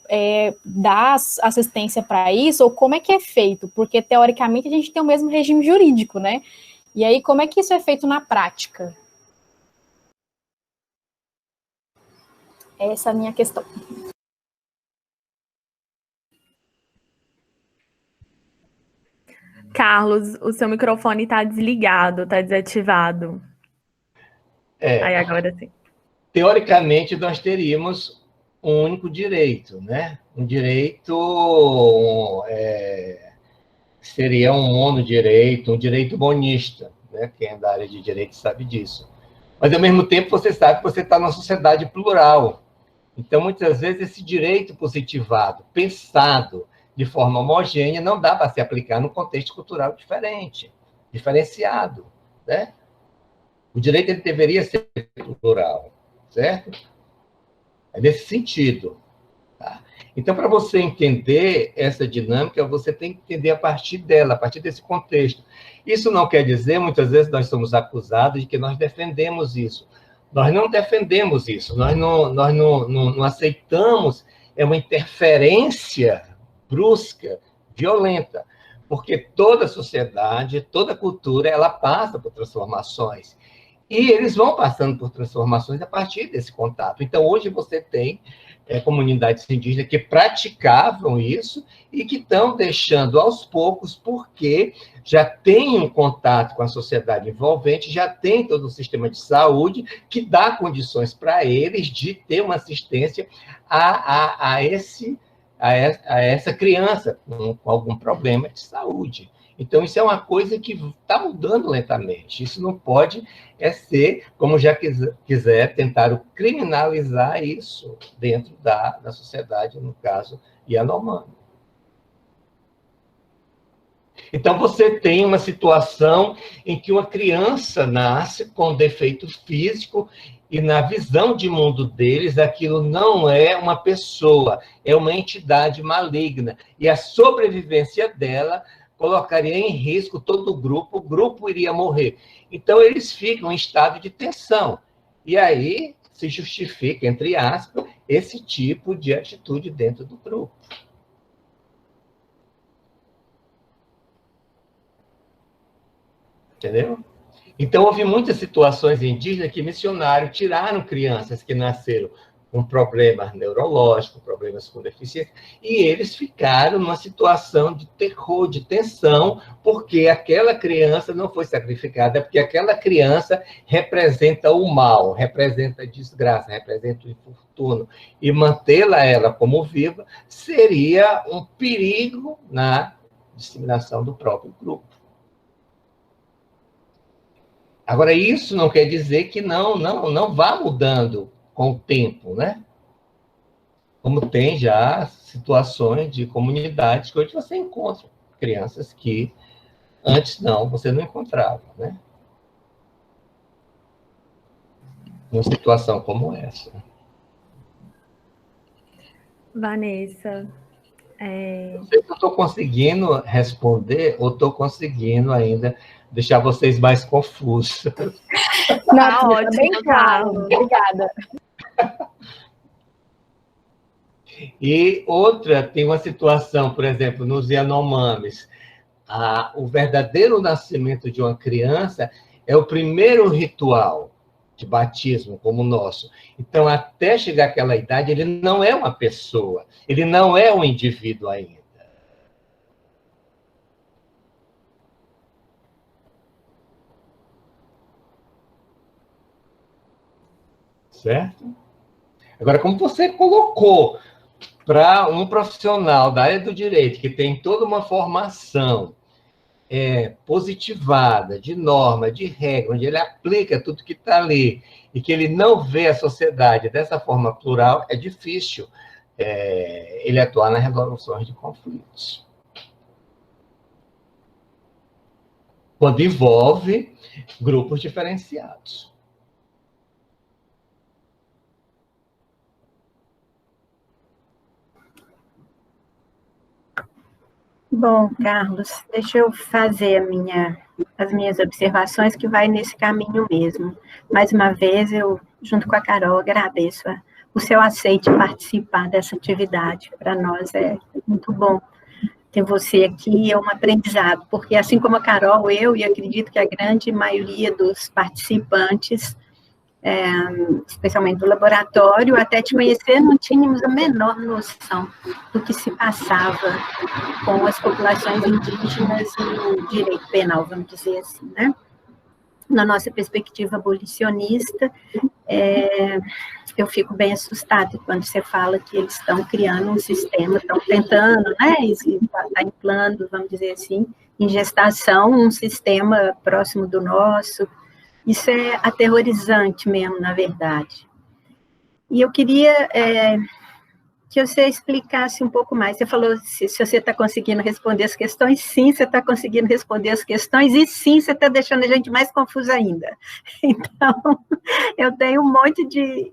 dá assistência para isso, ou como é que é feito? Porque, teoricamente, a gente tem o mesmo regime jurídico, né? E aí, como é que isso é feito na prática? Essa é a minha questão. Carlos, o seu microfone está desligado, está desativado. Aí agora sim. Teoricamente, nós teríamos um único direito, né? Um direito seria um monodireito, um direito monista, né? Quem é da área de direito sabe disso. Mas, ao mesmo tempo, você sabe que você está numa sociedade plural. Então, muitas vezes, esse direito positivado, pensado de forma homogênea, não dá para se aplicar num contexto cultural diferente, diferenciado, né? O direito ele deveria ser plural, certo? É nesse sentido. Tá? Então, para você entender essa dinâmica, você tem que entender a partir dela, a partir desse contexto. Isso não quer dizer, muitas vezes, nós somos acusados de que nós defendemos isso. Nós não defendemos isso, nós não aceitamos uma interferência brusca, violenta, porque toda sociedade, toda cultura, ela passa por transformações. E eles vão passando por transformações a partir desse contato. Então, hoje você tem comunidades indígenas que praticavam isso e que estão deixando aos poucos, porque já tem um contato com a sociedade envolvente, já tem todo um sistema de saúde que dá condições para eles de ter uma assistência a essa criança com algum problema de saúde. Então, isso é uma coisa que está mudando lentamente. Isso não pode ser, como já quiser, tentar criminalizar isso dentro da sociedade, no caso, Yanomami. Então, você tem uma situação em que uma criança nasce com defeito físico e, na visão de mundo deles, aquilo não é uma pessoa, é uma entidade maligna. E a sobrevivência dela colocaria em risco todo o grupo iria morrer. Então, eles ficam em estado de tensão. E aí se justifica, entre aspas, esse tipo de atitude dentro do grupo. Entendeu? Então, houve muitas situações indígenas que missionários tiraram crianças que nasceram com problemas neurológicos, problemas com deficiência, e eles ficaram numa situação de terror, de tensão, porque aquela criança não foi sacrificada, porque aquela criança representa o mal, representa a desgraça, representa o infortúnio, e mantê-la ela como viva seria um perigo na disseminação do próprio grupo. Agora, isso não quer dizer que não vá mudando com o tempo, né? Como tem já situações de comunidades que hoje você encontra crianças que antes você não encontrava, né? Numa situação como essa. Vanessa, Não sei se eu estou conseguindo responder ou estou conseguindo ainda deixar vocês mais confusos. Não, ótimo, bem claro. Obrigada. E outra, tem uma situação, por exemplo, nos Yanomamis, o verdadeiro nascimento de uma criança é o primeiro ritual de batismo, como o nosso. Então, até chegar àquela idade, ele não é uma pessoa, ele não é um indivíduo ainda. Certo? Agora, como você colocou para um profissional da área do direito, que tem toda uma formação positivada, de norma, de regra, onde ele aplica tudo que está ali, e que ele não vê a sociedade dessa forma plural, é difícil ele atuar nas resoluções de conflitos. Quando envolve grupos diferenciados. Bom, Carlos, deixa eu fazer as minhas observações, que vai nesse caminho mesmo. Mais uma vez, eu, junto com a Carol, agradeço o seu aceite participar dessa atividade. Para nós é muito bom ter você aqui, é um aprendizado, porque assim como a Carol, eu e acredito que a grande maioria dos participantes, especialmente do laboratório, até te conhecer, não tínhamos a menor noção do que se passava com as populações indígenas no direito penal, vamos dizer assim, né? Na nossa perspectiva abolicionista, eu fico bem assustada quando você fala que eles estão criando um sistema, estão tentando, né, está em plano, vamos dizer assim, em gestação, um sistema próximo do nosso. Isso é aterrorizante mesmo, na verdade. E eu queria que você explicasse um pouco mais. Você falou se você está conseguindo responder as questões. Sim, você está conseguindo responder as questões, e sim, você está deixando a gente mais confusa ainda. Então, eu tenho um monte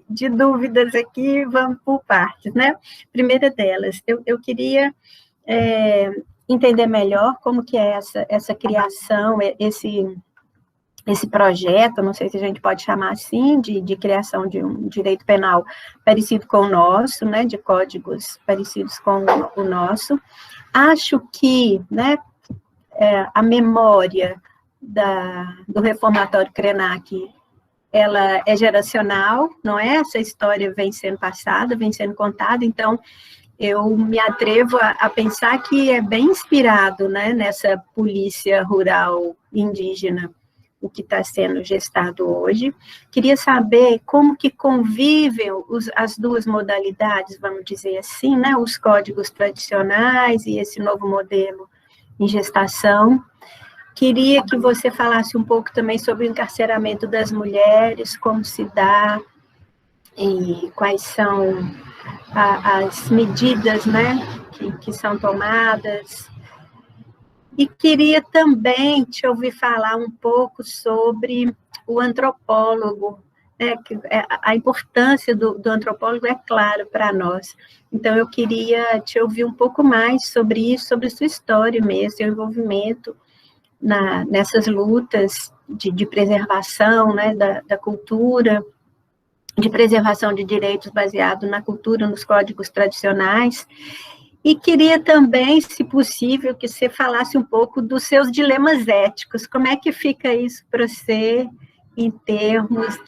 de dúvidas aqui, vamos por partes, né? Primeira delas, eu queria entender melhor como que é essa criação, esse projeto, não sei se a gente pode chamar assim, de criação de um direito penal parecido com o nosso, né, de códigos parecidos com o nosso. Acho que, né, a memória do reformatório Krenak, ela é geracional, não é? Essa história vem sendo passada, vem sendo contada, então eu me atrevo a pensar que é bem inspirado, né, nessa polícia rural indígena, o que está sendo gestado hoje. Queria saber como que convivem as duas modalidades, vamos dizer assim, né, os códigos tradicionais e esse novo modelo em gestação. Queria que você falasse um pouco também sobre o encarceramento das mulheres, como se dá e quais são as medidas, né, que são tomadas. E queria também te ouvir falar um pouco sobre o antropólogo, né, que a importância do antropólogo é claro para nós. Então, eu queria te ouvir um pouco mais sobre isso, sobre sua história mesmo, seu envolvimento nessas lutas de preservação, né, da cultura, de preservação de direitos baseado na cultura, nos códigos tradicionais. E queria também, se possível, que você falasse um pouco dos seus dilemas éticos. Como é que fica isso para você em termos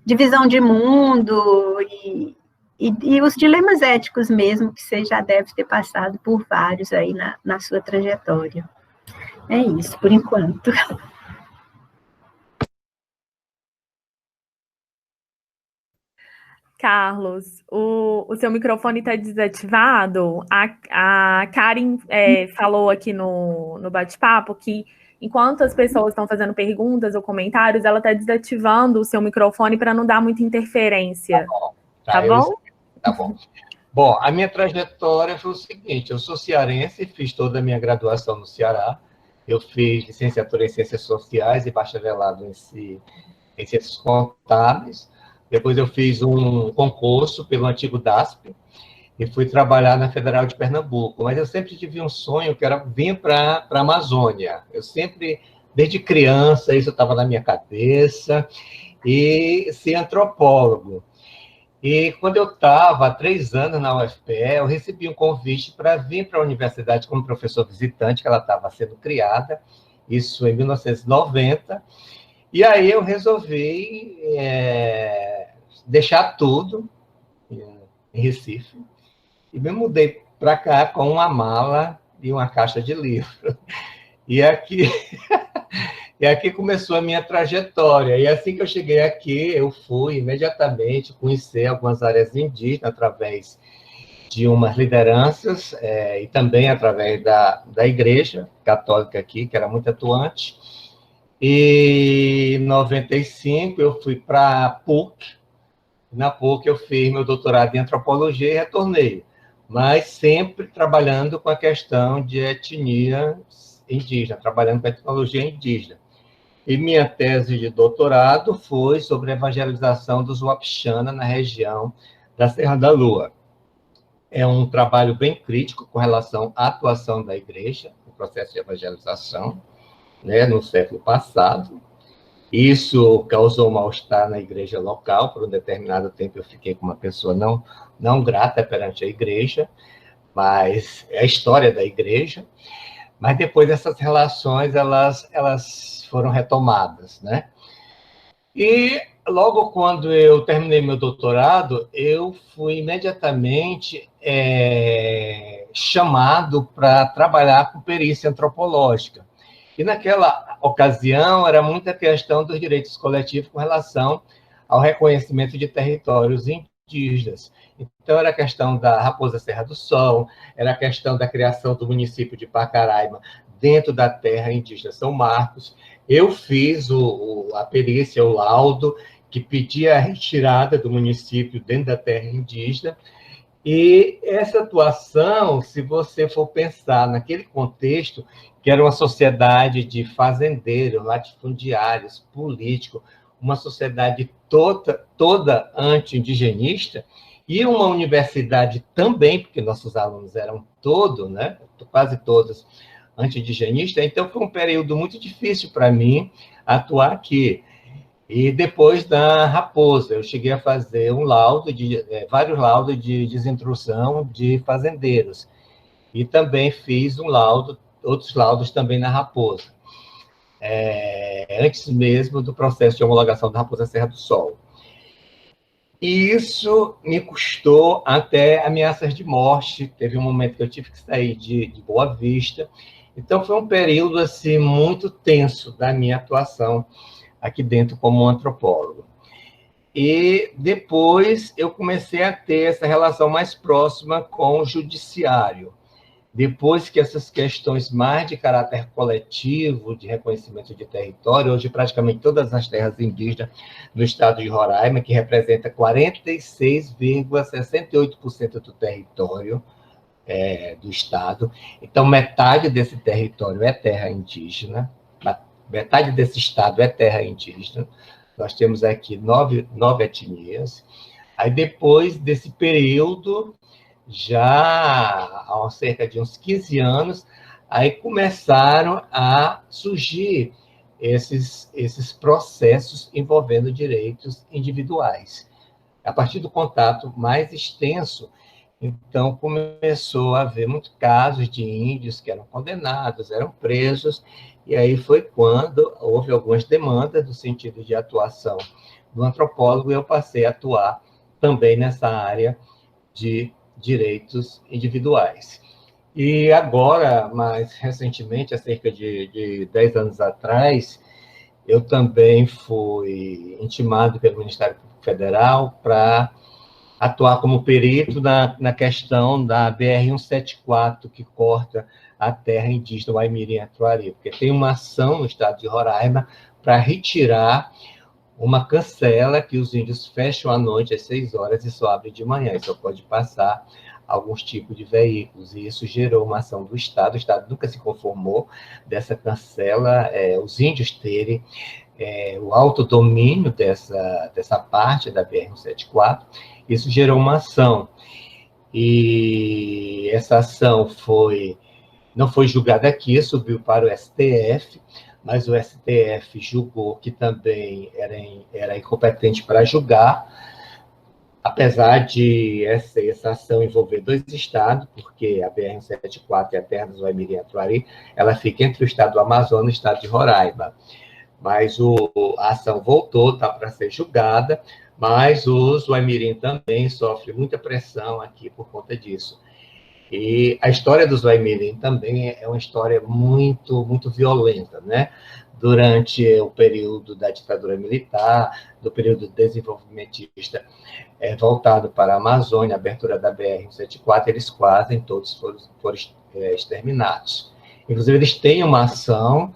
de visão de mundo e os dilemas éticos mesmo, que você já deve ter passado por vários aí na sua trajetória. É isso, por enquanto. Carlos, o seu microfone está desativado. A Karen falou aqui no bate-papo que, enquanto as pessoas estão fazendo perguntas ou comentários, ela está desativando o seu microfone para não dar muita interferência. Tá bom? Tá bom. Bom, a minha trajetória foi o seguinte: eu sou cearense, fiz toda a minha graduação no Ceará. Eu fiz licenciatura em Ciências Sociais e bacharelado em Ciências Contábeis. Depois eu fiz um concurso pelo antigo DASP e fui trabalhar na Federal de Pernambuco. Mas eu sempre tive um sonho que era vir para a Amazônia. Eu sempre, desde criança, isso estava na minha cabeça, e ser antropólogo. E quando eu estava há 3 anos na UFPE, eu recebi um convite para vir para a universidade como professor visitante, que ela estava sendo criada, isso em 1990. E aí eu resolvi deixar tudo em Recife e me mudei para cá com uma mala e uma caixa de livro. E aqui começou a minha trajetória. E assim que eu cheguei aqui, eu fui imediatamente conhecer algumas áreas indígenas através de umas lideranças e também através da igreja católica aqui, que era muito atuante. E em 95 eu fui para a PUC. Na PUC eu fiz meu doutorado em antropologia e retornei, mas sempre trabalhando com a questão de etnia indígena, trabalhando com a etnologia indígena. E minha tese de doutorado foi sobre a evangelização dos Wapixana na região da Serra da Lua. É um trabalho bem crítico com relação à atuação da igreja no processo de evangelização, né, no século passado. Isso causou mal-estar na igreja local. Por um determinado tempo eu fiquei com uma pessoa não grata perante a igreja, mas é a história da igreja. Mas depois essas relações elas foram retomadas, né? E logo quando eu terminei meu doutorado, eu fui imediatamente chamado para trabalhar com perícia antropológica. E naquela ocasião era muita questão dos direitos coletivos com relação ao reconhecimento de territórios indígenas. Então, era a questão da Raposa Serra do Sol, era a questão da criação do município de Pacaraima dentro da terra indígena São Marcos. Eu fiz a perícia, o laudo, que pedia a retirada do município dentro da terra indígena. E essa atuação, se você for pensar naquele contexto, que era uma sociedade de fazendeiros, latifundiários, políticos, uma sociedade toda anti-indigenista, e uma universidade também, porque nossos alunos eram todos, né, quase todos anti-indigenistas, então foi um período muito difícil para mim atuar aqui. E depois da Raposa, eu cheguei a fazer vários laudos de desintrusão de fazendeiros. E também fiz outros laudos também na Raposa, antes mesmo do processo de homologação da Raposa Serra do Sol. E isso me custou até ameaças de morte. Teve um momento que eu tive que sair de Boa Vista. Então, foi um período assim, muito tenso da minha atuação aqui dentro como antropólogo. E depois eu comecei a ter essa relação mais próxima com o judiciário. Depois que essas questões mais de caráter coletivo, de reconhecimento de território, hoje praticamente todas as terras indígenas no estado de Roraima, que representa 46,68% do território do estado. Então, metade desse território é terra indígena, metade desse estado é terra indígena. Nós temos aqui nove etnias. Aí, depois desse período, já há cerca de uns 15 anos, aí começaram a surgir esses processos envolvendo direitos individuais. A partir do contato mais extenso, então, começou a haver muitos casos de índios que eram condenados, eram presos, e aí foi quando houve algumas demandas no sentido de atuação do antropólogo, e eu passei a atuar também nessa área de direitos individuais. E agora, mais recentemente, há cerca de 10 anos atrás, eu também fui intimado pelo Ministério Público Federal para atuar como perito na questão da BR-174, que corta a terra indígena Waimirim-Atuari, porque tem uma ação no estado de Roraima para retirar uma cancela que os índios fecham à noite às 6 horas e só abrem de manhã, e só pode passar alguns tipos de veículos, e isso gerou uma ação do Estado. O Estado nunca se conformou dessa cancela, os índios terem o autodomínio dessa parte da BR-174. Isso gerou uma ação, e essa ação não foi julgada aqui, subiu para o STF, mas o STF julgou que também era incompetente para julgar, apesar de essa ação envolver 2 estados, porque a BR-174 e a terra dos Waimirim-Atuari, ela fica entre o estado do Amazonas e o estado de Roraima. Mas a ação voltou, está para ser julgada, mas os Waimirim também sofrem muita pressão aqui por conta disso. E a história dos Waimirim também é uma história muito, muito violenta, né? Durante o período da ditadura militar, do período desenvolvimentista voltado para a Amazônia, a abertura da BR-174, eles quase todos foram exterminados. Inclusive, eles têm uma ação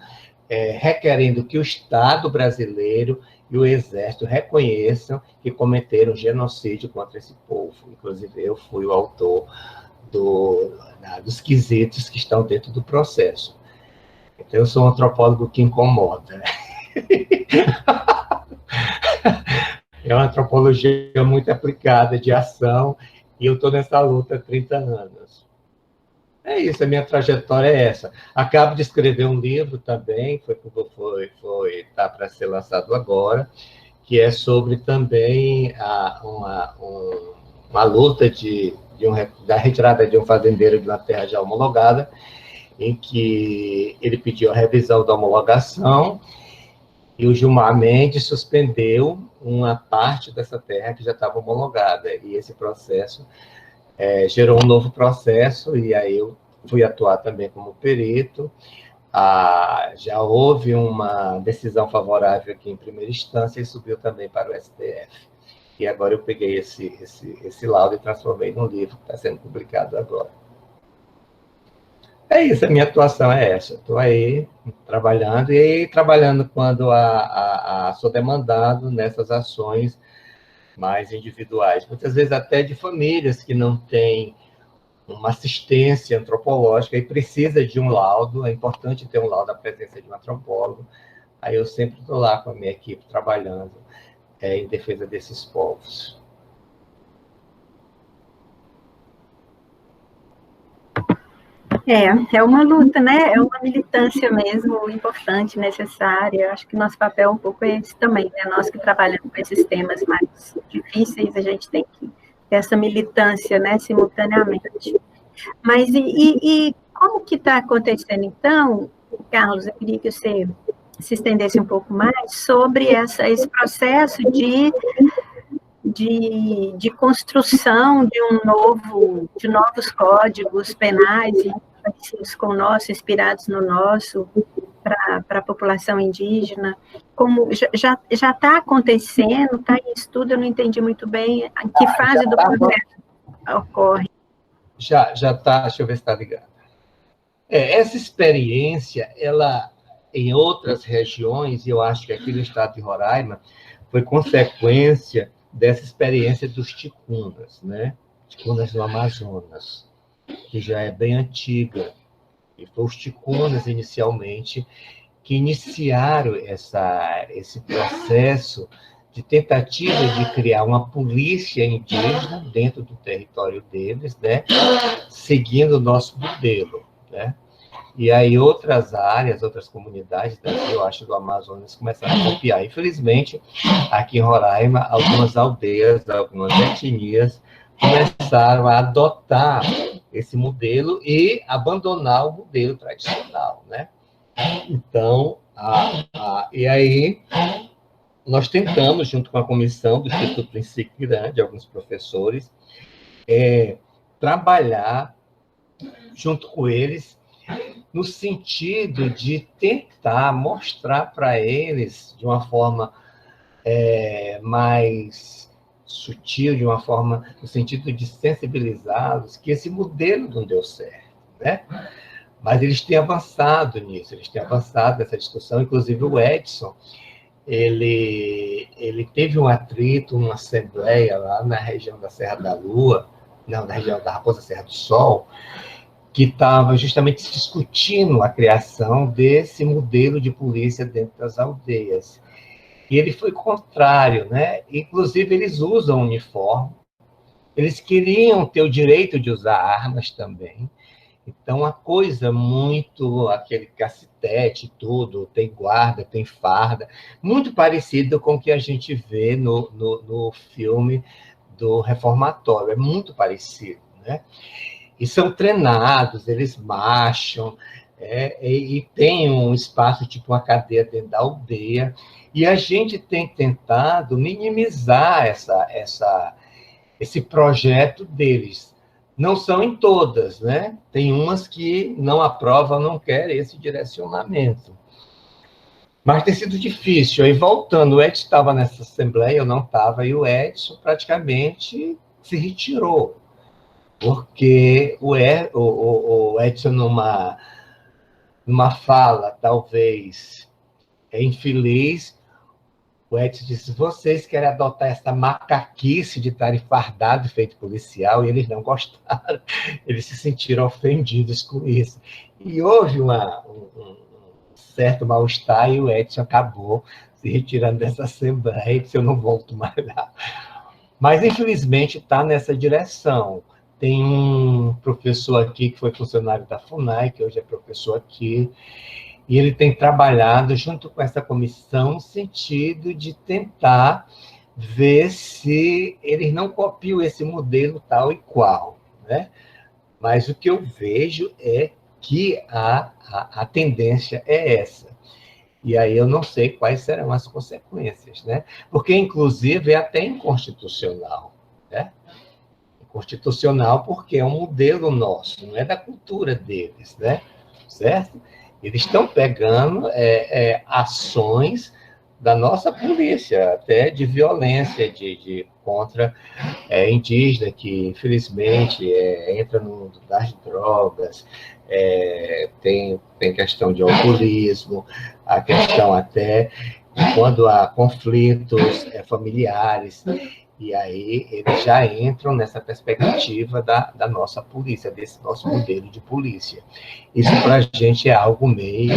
requerendo que o Estado brasileiro e o Exército reconheçam que cometeram genocídio contra esse povo. Inclusive, eu fui o autor dos quesitos que estão dentro do processo. Então, eu sou um antropólogo que incomoda. É uma antropologia muito aplicada, de ação, e eu estou nessa luta há 30 anos. É isso, a minha trajetória é essa. Acabo de escrever um livro também, está para ser lançado agora, que é sobre também uma luta da retirada de um fazendeiro de uma terra já homologada, em que ele pediu a revisão da homologação e o Gilmar Mendes suspendeu uma parte dessa terra que já estava homologada. E esse processo gerou um novo processo, e aí eu fui atuar também como perito. Já houve uma decisão favorável aqui em primeira instância e subiu também para o STF. E agora eu peguei esse laudo e transformei num livro que está sendo publicado agora. É isso, a minha atuação é essa. Estou aí trabalhando, e aí trabalhando quando sou demandado nessas ações mais individuais. Muitas vezes até de famílias que não têm uma assistência antropológica e precisa de um laudo, é importante ter um laudo, a presença de um antropólogo. Aí eu sempre estou lá com a minha equipe trabalhando em defesa desses povos. É uma luta, né? É uma militância mesmo importante, necessária. Acho que nosso papel um pouco é esse também, né? Nós que trabalhamos com esses temas mais difíceis, a gente tem que ter essa militância, né, simultaneamente. Mas e como que está acontecendo, então, Carlos? Eu queria que você se estendesse um pouco mais sobre esse processo de construção de novos códigos penais parecidos com o nosso, inspirados no nosso, para a população indígena. Como já está acontecendo, está em estudo, eu não entendi muito bem em que fase do processo ocorre. Já está, deixa eu ver se está ligado. Essa experiência, ela, em outras regiões, e eu acho que aqui no estado de Roraima, foi consequência dessa experiência dos ticunas, né? Ticunas do Amazonas, que já é bem antiga. E foi os ticunas, inicialmente, que iniciaram esse processo de tentativa de criar uma polícia indígena dentro do território deles, né? Seguindo o nosso modelo, né? E aí outras áreas, outras comunidades daqui, eu acho, do Amazonas, começaram a copiar. Infelizmente, aqui em Roraima, algumas aldeias, algumas etnias começaram a adotar esse modelo e abandonar o modelo tradicional, né? Então, e aí nós tentamos, junto com a comissão do Instituto Princípio Grande, alguns professores, trabalhar junto com eles no sentido de tentar mostrar para eles, de uma forma mais sutil, de uma forma no sentido de sensibilizá-los, que esse modelo não deu certo, né? Mas eles têm avançado nisso, eles têm avançado nessa discussão. Inclusive o Edson, ele teve um atrito, uma assembleia lá na região da Serra da Lua, não, na região da Raposa Serra do Sol, que estava justamente discutindo a criação desse modelo de polícia dentro das aldeias. E ele foi contrário, né? Inclusive, eles usam uniforme, eles queriam ter o direito de usar armas também. Então, uma coisa muito, aquele cacetete, tudo, tem guarda, tem farda, muito parecido com o que a gente vê no filme do Reformatório, é muito parecido, né? E são treinados, eles marcham, e tem um espaço, tipo uma cadeia dentro da aldeia, e a gente tem tentado minimizar esse projeto deles. Não são em todas, né? Tem umas que não aprovam, não querem esse direcionamento. Mas tem sido difícil. Aí, voltando, o Edson estava nessa assembleia, eu não estava, e o Edson praticamente se retirou. Porque o Edson, numa fala, talvez, infeliz, o Edson disse: vocês querem adotar essa macaquice de estarem fardados, feito policial, e eles não gostaram, eles se sentiram ofendidos com isso. E houve um certo mal-estar, e o Edson acabou se retirando dessa assembleia, e disse: eu não volto mais lá. Mas, infelizmente, está nessa direção. Tem um professor aqui que foi funcionário da FUNAI, que hoje é professor aqui, e ele tem trabalhado junto com essa comissão no sentido de tentar ver se eles não copiam esse modelo tal e qual, né? Mas o que eu vejo é que a tendência é essa. E aí eu não sei quais serão as consequências, né? Porque, inclusive, é até inconstitucional, né? Constitucional porque é um modelo nosso, não é da cultura deles, né? Certo? Eles estão pegando ações da nossa polícia, até de violência contra indígena, que infelizmente entra no mundo das drogas, tem questão de alcoolismo, a questão até quando há conflitos familiares, e aí eles já entram nessa perspectiva da nossa polícia, desse nosso modelo de polícia. Isso para a gente é algo meio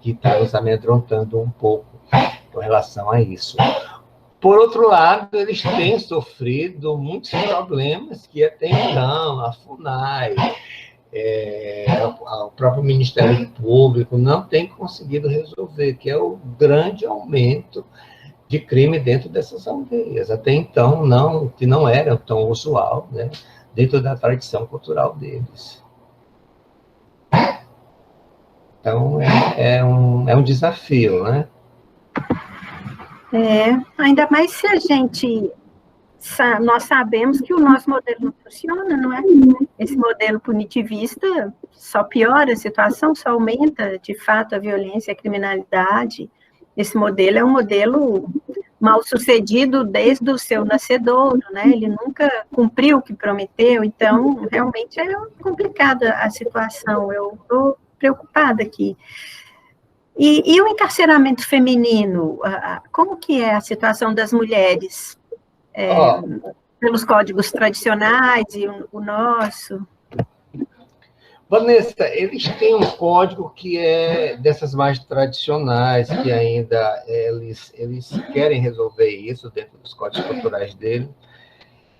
que está nos amedrontando um pouco com relação a isso. Por outro lado, eles têm sofrido muitos problemas que até então a FUNAI, o próprio Ministério Público não tem conseguido resolver, que é o grande aumento de crime dentro dessas aldeias. Até então, que não era tão usual, né, dentro da tradição cultural deles. Então, é um desafio, né? Ainda mais se nós sabemos que o nosso modelo não funciona, não é? Esse modelo punitivista só piora a situação, só aumenta, de fato, a violência, a criminalidade. Esse modelo é um modelo mal sucedido desde o seu nascedouro, né? Ele nunca cumpriu o que prometeu, então, realmente é complicada a situação. Eu estou preocupada aqui. E o encarceramento feminino, como que é a situação das mulheres? Pelos códigos tradicionais e o nosso? Vanessa, eles têm um código que é dessas mais tradicionais, que ainda eles querem resolver isso dentro dos códigos culturais dele.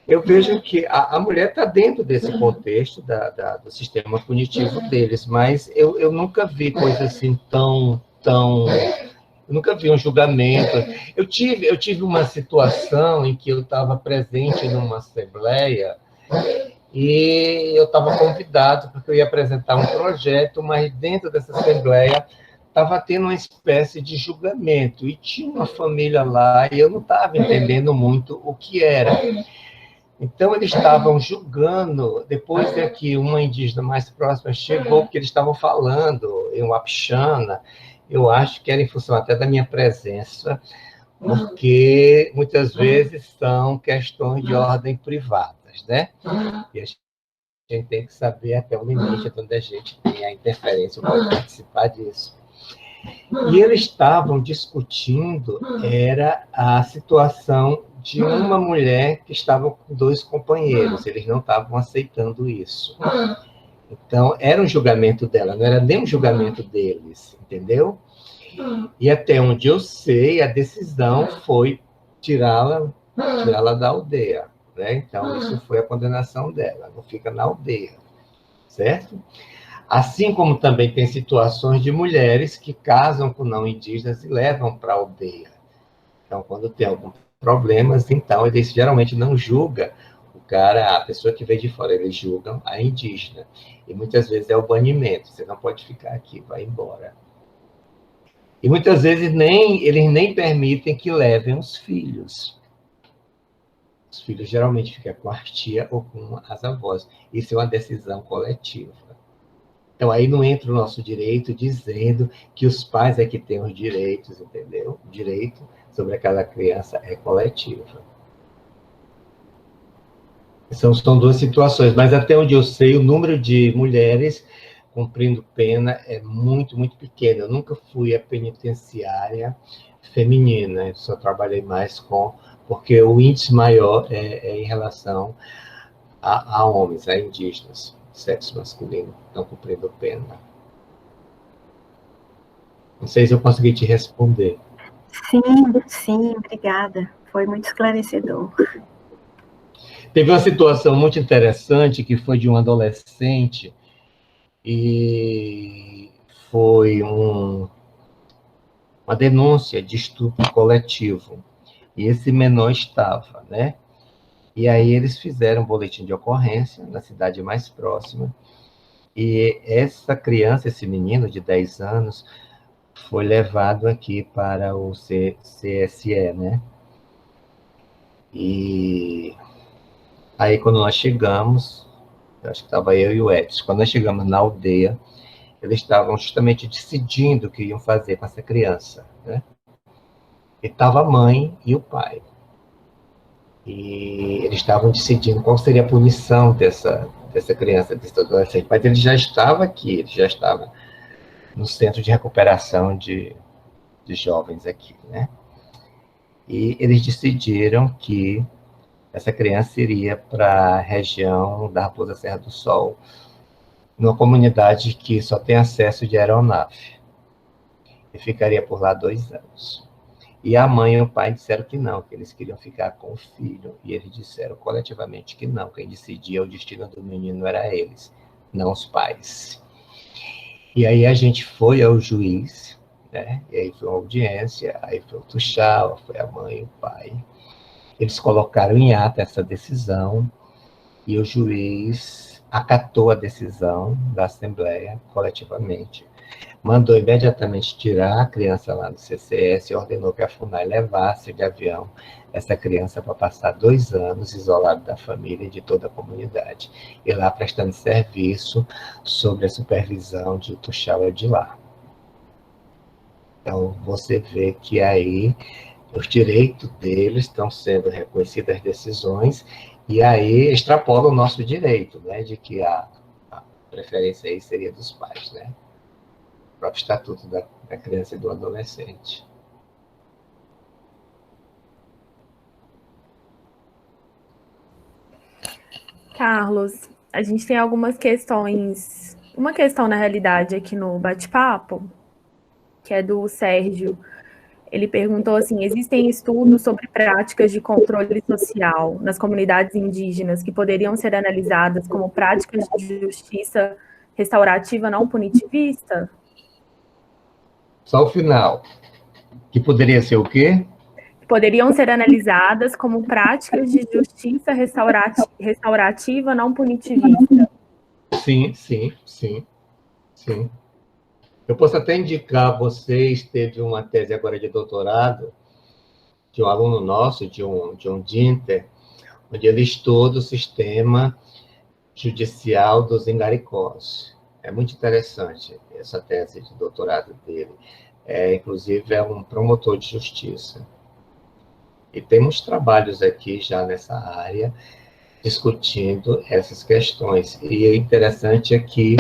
Eu vejo que a mulher está dentro desse contexto do sistema punitivo deles, mas eu nunca vi coisa assim tão eu nunca vi um julgamento. Eu tive uma situação em que eu estava presente numa assembleia e eu estava convidado porque eu ia apresentar um projeto, mas dentro dessa assembleia estava tendo uma espécie de julgamento e tinha uma família lá e eu não estava entendendo muito o que era. Então, eles estavam julgando, depois que uma indígena mais próxima chegou, porque eles estavam falando em Wapixana, eu acho que era em função até da minha presença, porque muitas vezes são questões de ordem privadas, né? E a gente tem que saber até o limite de onde a gente tem a interferência, pode participar disso. E eles estavam discutindo, era a situação de uma mulher que estava com 2 companheiros, eles não estavam aceitando isso. Então, era um julgamento dela, não era nem um julgamento deles, entendeu? E até onde eu sei, a decisão foi tirá-la da aldeia, né? Então, isso foi a condenação dela, não fica na aldeia, certo? Assim como também tem situações de mulheres que casam com não indígenas e levam para a aldeia. Então, quando tem algum problemas, então eles geralmente não julgam o cara, a pessoa que veio de fora, eles julgam a indígena. E muitas vezes é o banimento, você não pode ficar aqui, vai embora. E muitas vezes eles nem permitem que levem os filhos. Os filhos geralmente ficam com a tia ou com as avós. Isso é uma decisão coletiva. Então, aí não entra o nosso direito dizendo que os pais é que têm os direitos, entendeu? O direito sobre aquela criança é coletivo. São 2 situações, mas até onde eu sei, o número de mulheres cumprindo pena é muito, muito pequeno. Eu nunca fui à penitenciária feminina, eu só trabalhei mais porque o índice maior é em relação a homens, a indígenas, sexo masculino, estão cumprindo pena. Não sei se eu consegui te responder. Sim, obrigada. Foi muito esclarecedor. Teve uma situação muito interessante que foi de um adolescente e foi uma denúncia de estupro coletivo. E esse menor estava, né? E aí eles fizeram um boletim de ocorrência na cidade mais próxima. E essa criança, esse menino de 10 anos, foi levado aqui para o CSE, né? E aí, quando nós chegamos, eu acho que estava eu e o Edson, quando nós chegamos na aldeia, eles estavam justamente decidindo o que iam fazer com essa criança, né? E estava a mãe e o pai. E eles estavam decidindo qual seria a punição dessa criança, desse adolescente. Mas ele já estava aqui, ele já estava no centro de recuperação de jovens aqui, né? E eles decidiram que essa criança iria para a região da Raposa Serra do Sol, numa comunidade que só tem acesso de aeronave. E ficaria por lá 2 anos. E a mãe e o pai disseram que não, que eles queriam ficar com o filho. E eles disseram coletivamente que não, quem decidia o destino do menino era eles, não os pais. E aí a gente foi ao juiz, né? E aí foi uma audiência, aí foi o Tuxaua, foi a mãe e o pai. Eles colocaram em ata essa decisão e o juiz acatou a decisão da Assembleia coletivamente. Mandou imediatamente tirar a criança lá do CCS e ordenou que a FUNAI levasse de avião essa criança para passar 2 anos isolado da família e de toda a comunidade. E lá prestando serviço sob a supervisão de Tuxaua de lá. Então, você vê que aí os direitos deles estão sendo reconhecidas as decisões e aí extrapola o nosso direito, né, de que a preferência aí seria dos pais, né? O próprio Estatuto da Criança e do Adolescente. Carlos, a gente tem algumas questões. Uma questão, na realidade, aqui no bate-papo, que é do Sérgio. Ele perguntou assim: existem estudos sobre práticas de controle social nas comunidades indígenas que poderiam ser analisadas como práticas de justiça restaurativa não punitivista? Só o final. Que poderia ser o quê? Poderiam ser analisadas como práticas de justiça restaurativa não punitivista. Sim. Eu posso até indicar a vocês, teve uma tese agora de doutorado de um aluno nosso, de um Dinter, onde ele estuda o sistema judicial dos Ingaricós. É muito interessante essa tese de doutorado dele. Inclusive, é um promotor de justiça. E temos trabalhos aqui já nessa área, discutindo essas questões. E o interessante é que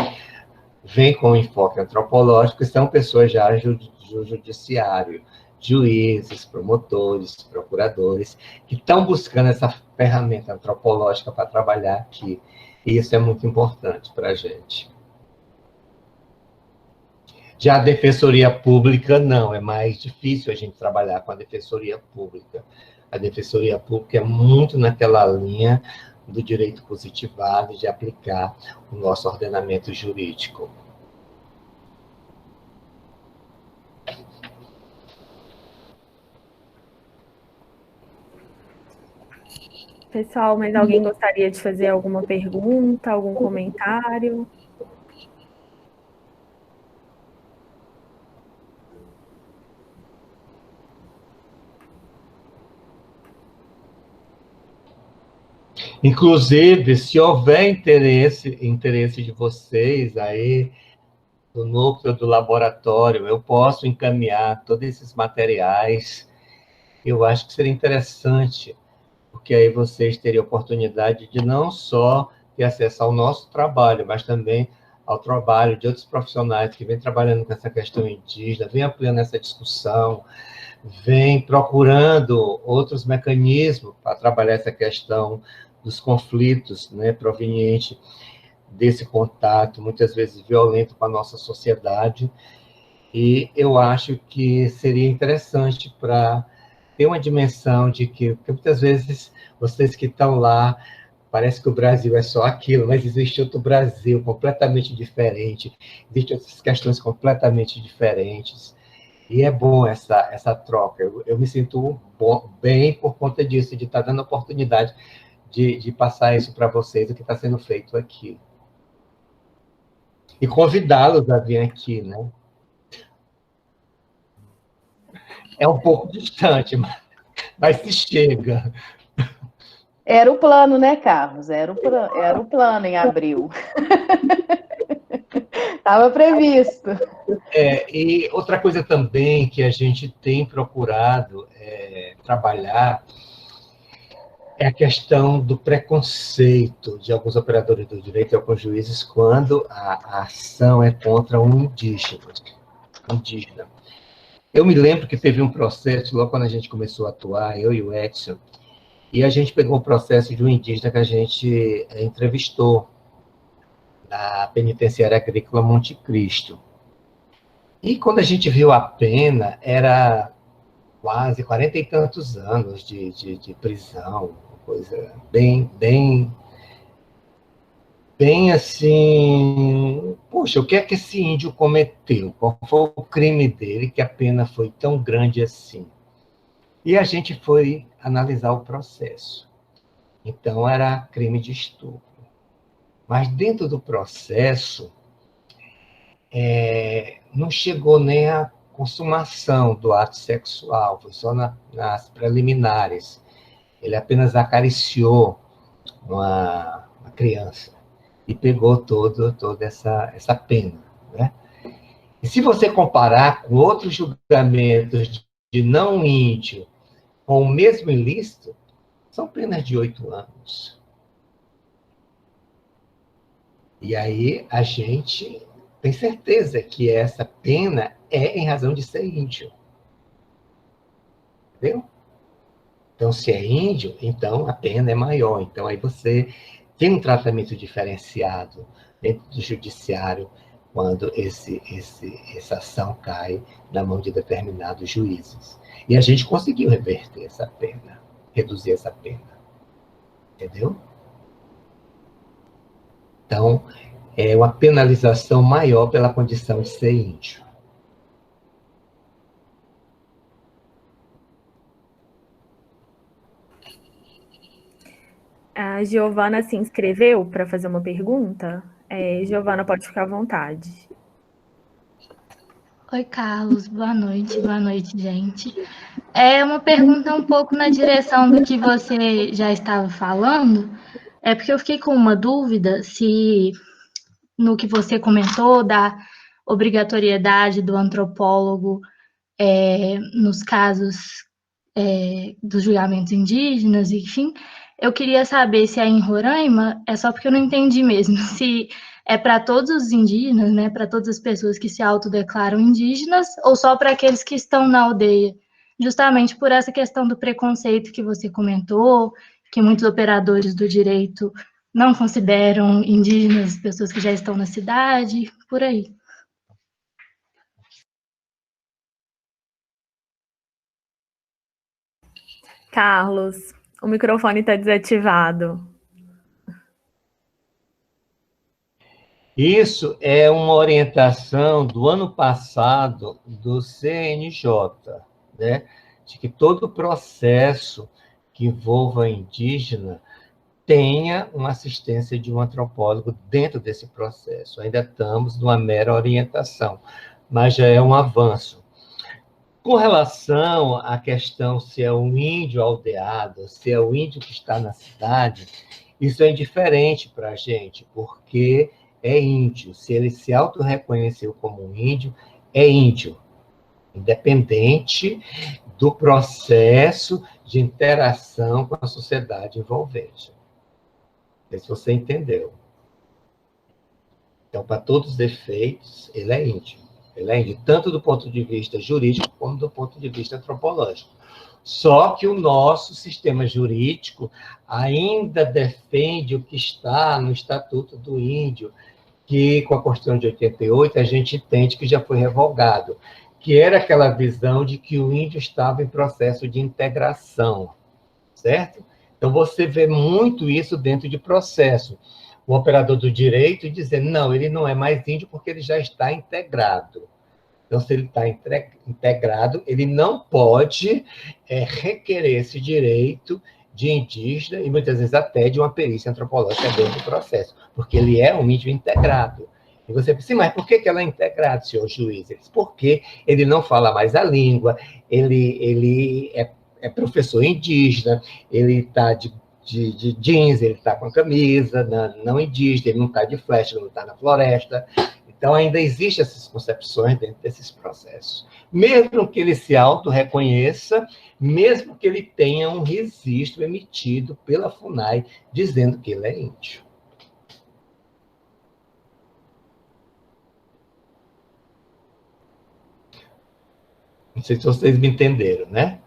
vem com um enfoque antropológico, que são pessoas já do judiciário, juízes, promotores, procuradores, que estão buscando essa ferramenta antropológica para trabalhar aqui. E isso é muito importante para a gente. Já a Defensoria Pública, não, é mais difícil a gente trabalhar com a Defensoria Pública. A Defensoria Pública é muito naquela linha do direito positivado, de aplicar o nosso ordenamento jurídico. Pessoal, mas alguém gostaria de fazer alguma pergunta, algum comentário? Inclusive, se houver interesse de vocês aí, do núcleo do laboratório, eu posso encaminhar todos esses materiais. Eu acho que seria interessante, porque aí vocês teriam oportunidade de não só ter acesso ao nosso trabalho, mas também ao trabalho de outros profissionais que vêm trabalhando com essa questão indígena, vêm ampliando essa discussão, vêm procurando outros mecanismos para trabalhar essa questão dos conflitos, né, proveniente desse contato, muitas vezes violento com a nossa sociedade. E eu acho que seria interessante para ter uma dimensão de que, porque muitas vezes vocês que estão lá, parece que o Brasil é só aquilo, mas existe outro Brasil completamente diferente, existem outras questões completamente diferentes, e é bom essa troca. Eu me sinto bem por conta disso, de estar dando a oportunidade de passar isso para vocês, o que está sendo feito aqui. E convidá-los a vir aqui, né? É um pouco distante, mas se chega. Era o plano, né, Carlos? Era o plano em abril. Estava previsto. E outra coisa também que a gente tem procurado trabalhar é a questão do preconceito de alguns operadores do direito e alguns juízes quando a ação é contra um indígena. Eu me lembro que teve um processo, logo quando a gente começou a atuar, eu e o Edson, e a gente pegou o processo de um indígena que a gente entrevistou na Penitenciária Agrícola Monte Cristo. E quando a gente viu a pena, era quase 40 e tantos anos de prisão, coisa bem assim, poxa, o que é que esse índio cometeu? Qual foi o crime dele que a pena foi tão grande assim? E a gente foi analisar o processo. Então, era crime de estupro. Mas dentro do processo, não chegou nem à consumação do ato sexual, foi só nas preliminares. Ele apenas acariciou uma criança e pegou toda essa pena, né? E se você comparar com outros julgamentos de não índio com o mesmo ilícito, são penas de 8 anos. E aí a gente tem certeza que essa pena é em razão de ser índio. Entendeu? Então, se é índio, então a pena é maior. Então, aí você tem um tratamento diferenciado dentro do judiciário quando essa ação cai na mão de determinados juízes. E a gente conseguiu reverter essa pena, reduzir essa pena. Entendeu? Então, é uma penalização maior pela condição de ser índio. A Giovana se inscreveu para fazer uma pergunta. Giovana, pode ficar à vontade. Oi, Carlos. Boa noite, gente. É uma pergunta um pouco na direção do que você já estava falando. É porque eu fiquei com uma dúvida se, no que você comentou, da obrigatoriedade do antropólogo nos casos dos julgamentos indígenas, enfim, eu queria saber se aí em Roraima, é só porque eu não entendi mesmo, se é para todos os indígenas, né, para todas as pessoas que se autodeclaram indígenas, ou só para aqueles que estão na aldeia, justamente por essa questão do preconceito que você comentou, que muitos operadores do direito não consideram indígenas pessoas que já estão na cidade, por aí. Carlos, o microfone está desativado. Isso é uma orientação do ano passado do CNJ, né? De que todo processo que envolva indígena tenha uma assistência de um antropólogo dentro desse processo. Ainda estamos numa mera orientação, mas já é um avanço. Com relação à questão se é um índio aldeado, se é o índio que está na cidade, isso é indiferente para a gente, porque é índio. Se ele se autorreconheceu como um índio, é índio, independente do processo de interação com a sociedade envolvente. Não sei se você entendeu. Então, para todos os efeitos, ele é índio. Ele é índio, tanto do ponto de vista jurídico, como do ponto de vista antropológico. Só que o nosso sistema jurídico ainda defende o que está no Estatuto do Índio, que, com a Constituição de 88, a gente entende que já foi revogado, que era aquela visão de que o índio estava em processo de integração, certo? Então, você vê muito isso dentro de processo. O operador do direito dizendo, não, ele não é mais índio porque ele já está integrado. Então, se ele está integrado, ele não pode requerer esse direito de indígena e, muitas vezes, até de uma perícia antropológica dentro do processo, porque ele é um índio integrado. E você pensa, mas por que ela é integrada, senhor juiz? Ele diz, porque ele não fala mais a língua, ele é professor indígena, ele está de jeans, ele está com a camisa não indígena, ele não está de flecha, ele não está na floresta. Então, ainda existem essas concepções dentro desses processos. Mesmo que ele se auto-reconheça, mesmo que ele tenha um registro emitido pela FUNAI dizendo que ele é índio. Não sei se vocês me entenderam, né?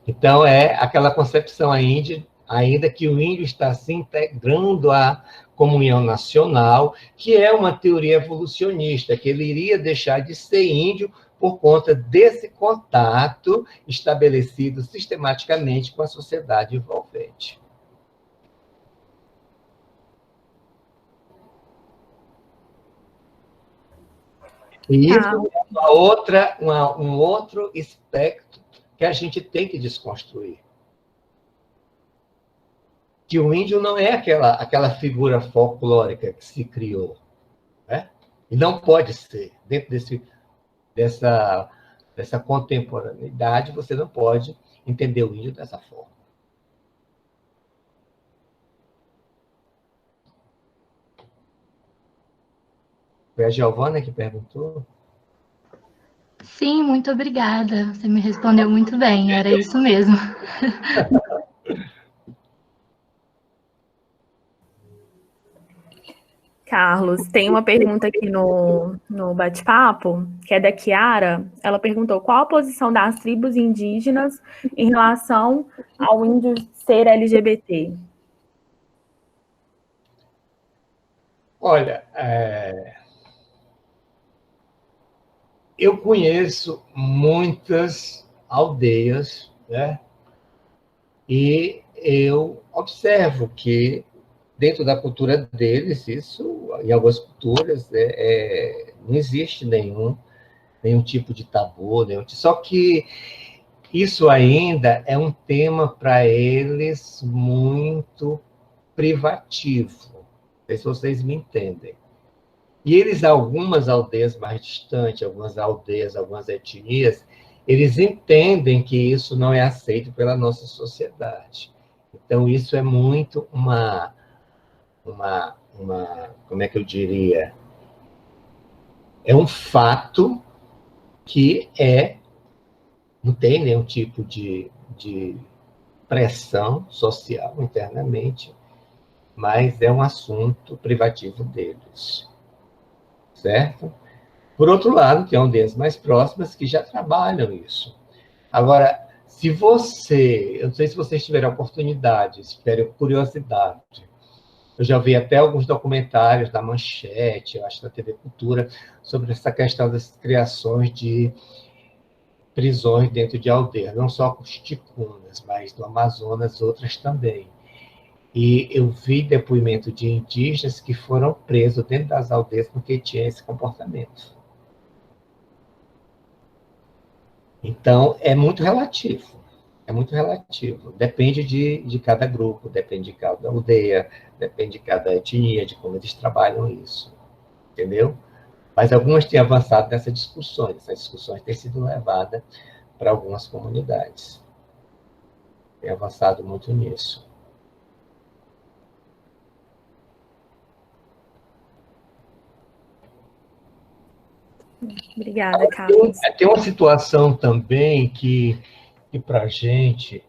Então, é aquela concepção ainda que o índio está se integrando à comunhão nacional, que é uma teoria evolucionista, que ele iria deixar de ser índio por conta desse contato estabelecido sistematicamente com a sociedade envolvente. E isso é um outro aspecto que a gente tem que desconstruir. Que o índio não é aquela figura folclórica que se criou, né? E não pode ser. Dentro dessa contemporaneidade, você não pode entender o índio dessa forma. Foi a Giovana que perguntou? Sim, muito obrigada. Você me respondeu muito bem, era isso mesmo. Carlos, tem uma pergunta aqui no bate-papo, que é da Kiara. Ela perguntou qual a posição das tribos indígenas em relação ao índio ser LGBT. Olha, eu conheço muitas aldeias, né? E eu observo que dentro da cultura deles, isso, em algumas culturas, não existe nenhum tipo de tabu, só que isso ainda é um tema para eles muito privativo. Não sei se vocês me entendem. E eles, algumas aldeias mais distantes, algumas aldeias, algumas etnias, eles entendem que isso não é aceito pela nossa sociedade. Então, isso é muito como é que eu diria? É um fato que não tem nenhum tipo de pressão social internamente, mas é um assunto privativo deles, certo? Por outro lado, tem aldeias mais próximas que já trabalham isso. Agora, eu não sei se vocês tiverem oportunidade, se tiverem curiosidade, eu já vi até alguns documentários da Manchete, eu acho da TV Cultura, sobre essa questão das criações de prisões dentro de aldeias, não só com os ticunas, mas no Amazonas, outras também. E eu vi depoimento de indígenas que foram presos dentro das aldeias porque tinham esse comportamento. Então, é muito relativo. É muito relativo. Depende de cada grupo, depende de cada aldeia, depende de cada etnia, de como eles trabalham isso. Entendeu? Mas algumas têm avançado nessas discussões. Essas discussões têm sido levadas para algumas comunidades. Tem avançado muito nisso. Obrigada, Carlos. Tem uma situação também que para a gente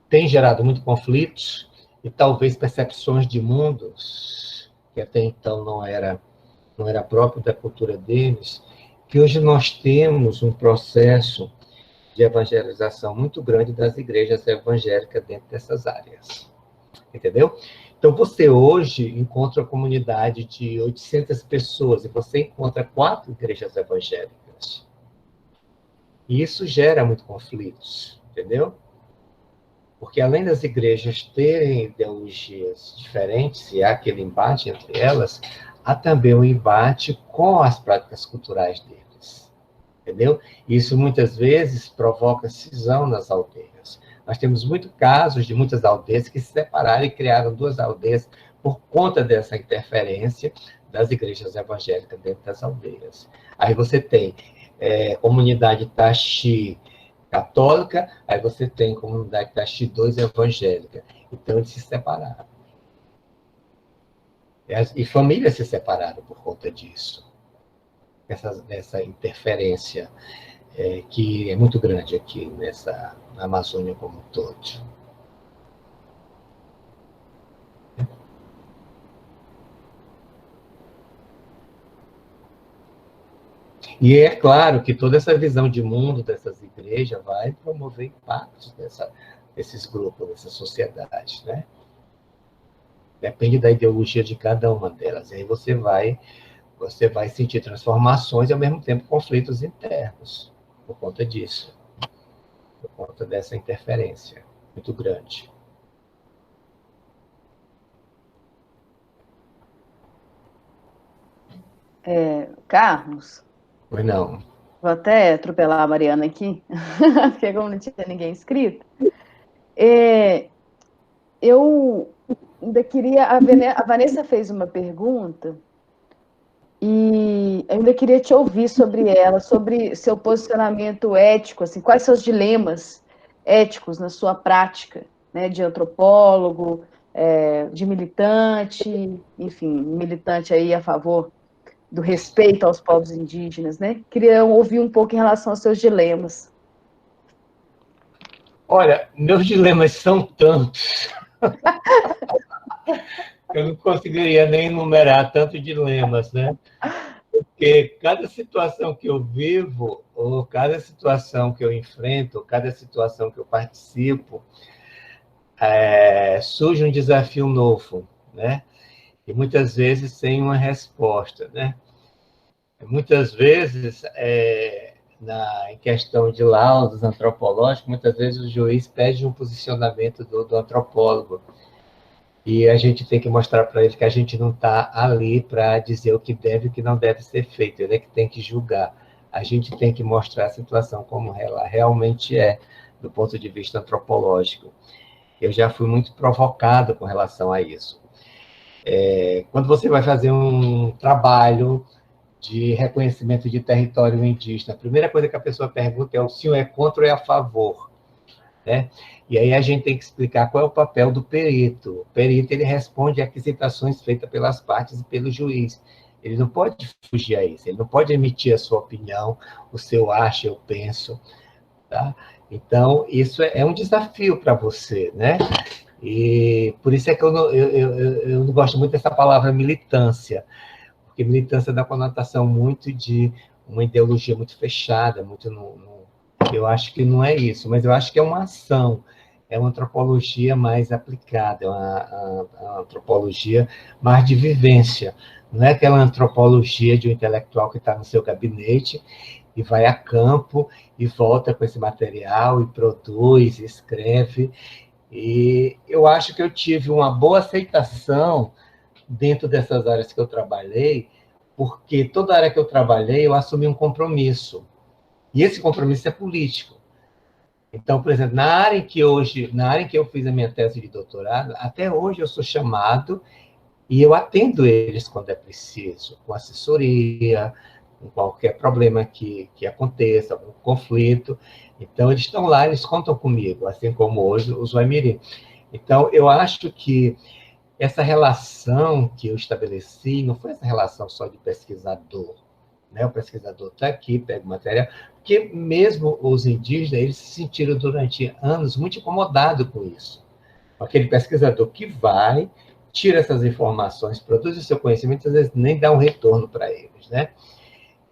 tem gerado muito conflitos e talvez percepções de mundos que até então não era próprio da cultura deles, que hoje nós temos um processo de evangelização muito grande das igrejas evangélicas dentro dessas áreas. Entendeu? Então, você hoje encontra uma comunidade de 800 pessoas e você encontra 4 igrejas evangélicas. E isso gera muito conflitos, entendeu? Porque além das igrejas terem ideologias diferentes, e há aquele embate entre elas, há também um embate com as práticas culturais deles, entendeu? Isso muitas vezes provoca cisão nas aldeias. Nós temos muitos casos de muitas aldeias que se separaram e criaram 2 aldeias por conta dessa interferência das igrejas evangélicas dentro das aldeias. Aí você tem comunidade Taxi católica, aí você tem comunidade Taxi 2 evangélica. Então, eles se separaram. E famílias se separaram por conta disso. Essa interferência que é muito grande aqui na Amazônia como um todo. E é claro que toda essa visão de mundo dessas igrejas vai promover impactos desses grupos, dessas sociedades, né? Depende da ideologia de cada uma delas. E aí você vai sentir transformações e, ao mesmo tempo, conflitos internos, por conta disso, por conta dessa interferência muito grande. Carlos? Pois não. Vou até atropelar a Mariana aqui, porque como não tinha ninguém inscrito. Eu ainda queria... A Vanessa fez uma pergunta e eu ainda queria te ouvir sobre ela, sobre seu posicionamento ético, assim, quais são os dilemas éticos na sua prática, né, de antropólogo, de militante, enfim, militante aí a favor do respeito aos povos indígenas, né? Queria ouvir um pouco em relação aos seus dilemas. Olha, meus dilemas são tantos. Eu não conseguiria nem enumerar tantos dilemas, né? Porque cada situação que eu vivo, ou cada situação que eu enfrento, ou cada situação que eu participo, surge um desafio novo, né? E muitas vezes sem uma resposta, né? Muitas vezes, em questão de laudos antropológicos, muitas vezes o juiz pede um posicionamento do antropólogo. E a gente tem que mostrar para ele que a gente não está ali para dizer o que deve e o que não deve ser feito. Ele é que tem que julgar. A gente tem que mostrar a situação como ela realmente é, do ponto de vista antropológico. Eu já fui muito provocado com relação a isso. Quando você vai fazer um trabalho de reconhecimento de território indígena, a primeira coisa que a pessoa pergunta é: o senhor é contra ou é a favor? Né? E aí a gente tem que explicar qual é o papel do perito. O perito, ele responde a aquisitações feitas pelas partes e pelo juiz. Ele não pode fugir a isso, ele não pode emitir a sua opinião, o seu acho, eu penso. Tá? Então, isso é um desafio para você, né? E por isso é que eu não gosto muito dessa palavra militância, porque militância dá conotação muito de uma ideologia muito fechada, muito eu acho que não é isso, mas eu acho que é uma ação, é uma antropologia mais aplicada, é uma antropologia mais de vivência. Não é aquela antropologia de um intelectual que está no seu gabinete e vai a campo e volta com esse material e produz, e escreve. E eu acho que eu tive uma boa aceitação dentro dessas áreas que eu trabalhei, porque toda área que eu trabalhei, eu assumi um compromisso. E esse compromisso é político. Então, por exemplo, na área em que eu fiz a minha tese de doutorado, até hoje eu sou chamado e eu atendo eles quando é preciso, com assessoria, com qualquer problema que aconteça, algum conflito. Então, eles estão lá, eles contam comigo, assim como hoje os Waimirim. Então, eu acho que essa relação que eu estabeleci não foi essa relação só de pesquisador, né? O pesquisador está aqui, pega o material, porque mesmo os indígenas, eles se sentiram durante anos muito incomodados com isso. Aquele pesquisador que vai, tira essas informações, produz o seu conhecimento, às vezes nem dá um retorno para eles, né?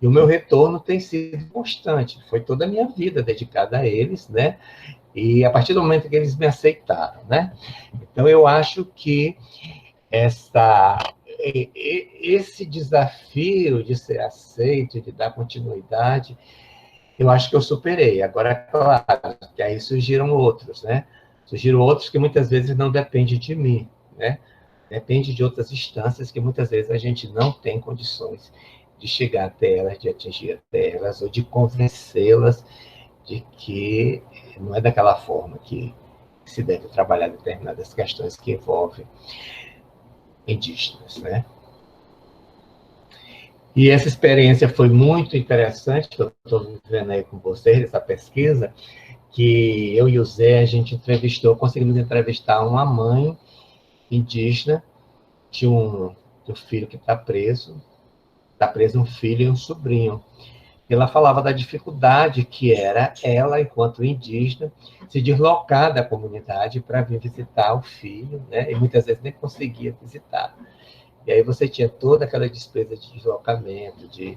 E o meu retorno tem sido constante, foi toda a minha vida dedicada a eles, né? E a partir do momento que eles me aceitaram, né? Então, eu acho que esse desafio de ser aceito, de dar continuidade, eu acho que eu superei. Agora, claro, que aí surgiram outros, né? Surgiram outros que muitas vezes não dependem de mim, né? Depende de outras instâncias que muitas vezes a gente não tem condições de chegar até elas, de atingir até elas, ou de convencê-las de que não é daquela forma que se deve trabalhar determinadas questões que envolvem indígenas, né? E essa experiência foi muito interessante, que eu estou vivendo aí com vocês, essa pesquisa, que eu e o Zé, a gente conseguimos entrevistar uma mãe indígena de um do filho que está preso um filho e um sobrinho. Ela falava da dificuldade que era ela, enquanto indígena, se deslocar da comunidade para vir visitar o filho, né? E muitas vezes nem conseguia visitar. E aí você tinha toda aquela despesa de deslocamento, de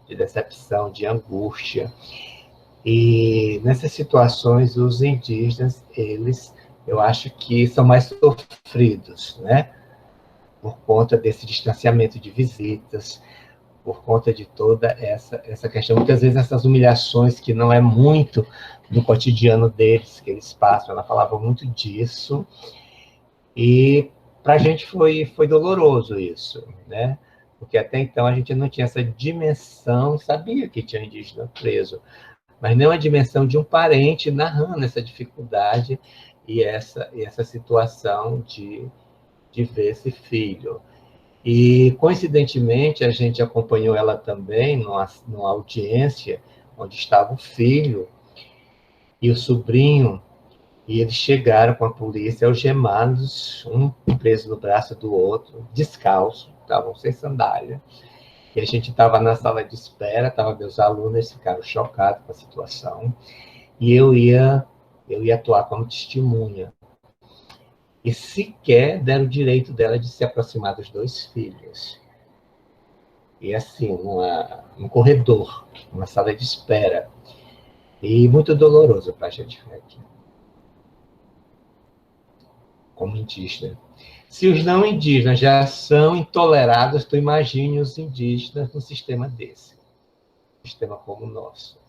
decepção, de angústia. E nessas situações, os indígenas, eles, eu acho que são mais sofridos, né? Por conta desse distanciamento de visitas, por conta de toda essa questão. Muitas vezes essas humilhações que não é muito do cotidiano deles, que eles passam, ela falava muito disso, e para a gente foi doloroso isso, né? Porque até então a gente não tinha essa dimensão, sabia que tinha indígena preso, mas não a dimensão de um parente narrando essa dificuldade e essa situação de ver esse filho. E, coincidentemente, a gente acompanhou ela também numa audiência onde estava o filho e o sobrinho, e eles chegaram com a polícia algemados, um preso no braço do outro, descalço, estavam sem sandália. E a gente estava na sala de espera, meus alunos ficaram chocados com a situação, e eu ia atuar como testemunha. E sequer deram o direito dela de se aproximar dos dois filhos. E assim, num corredor, uma sala de espera. E muito doloroso para a gente ver aqui. Como indígena. Se os não indígenas já são intolerados, tu imagine os indígenas num sistema desse. Um sistema como o nosso.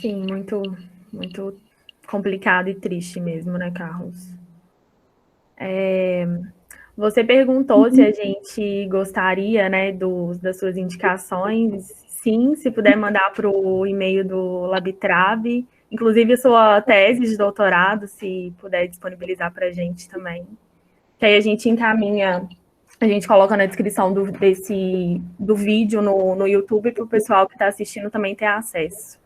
Sim, muito, muito complicado e triste mesmo, né, Carlos? Você perguntou se a gente gostaria, né, das suas indicações. Sim, se puder mandar para o e-mail do Labtrave, inclusive a sua tese de doutorado, se puder disponibilizar para a gente também. Que aí a gente encaminha, a gente coloca na descrição do vídeo no YouTube para o pessoal que está assistindo também ter acesso.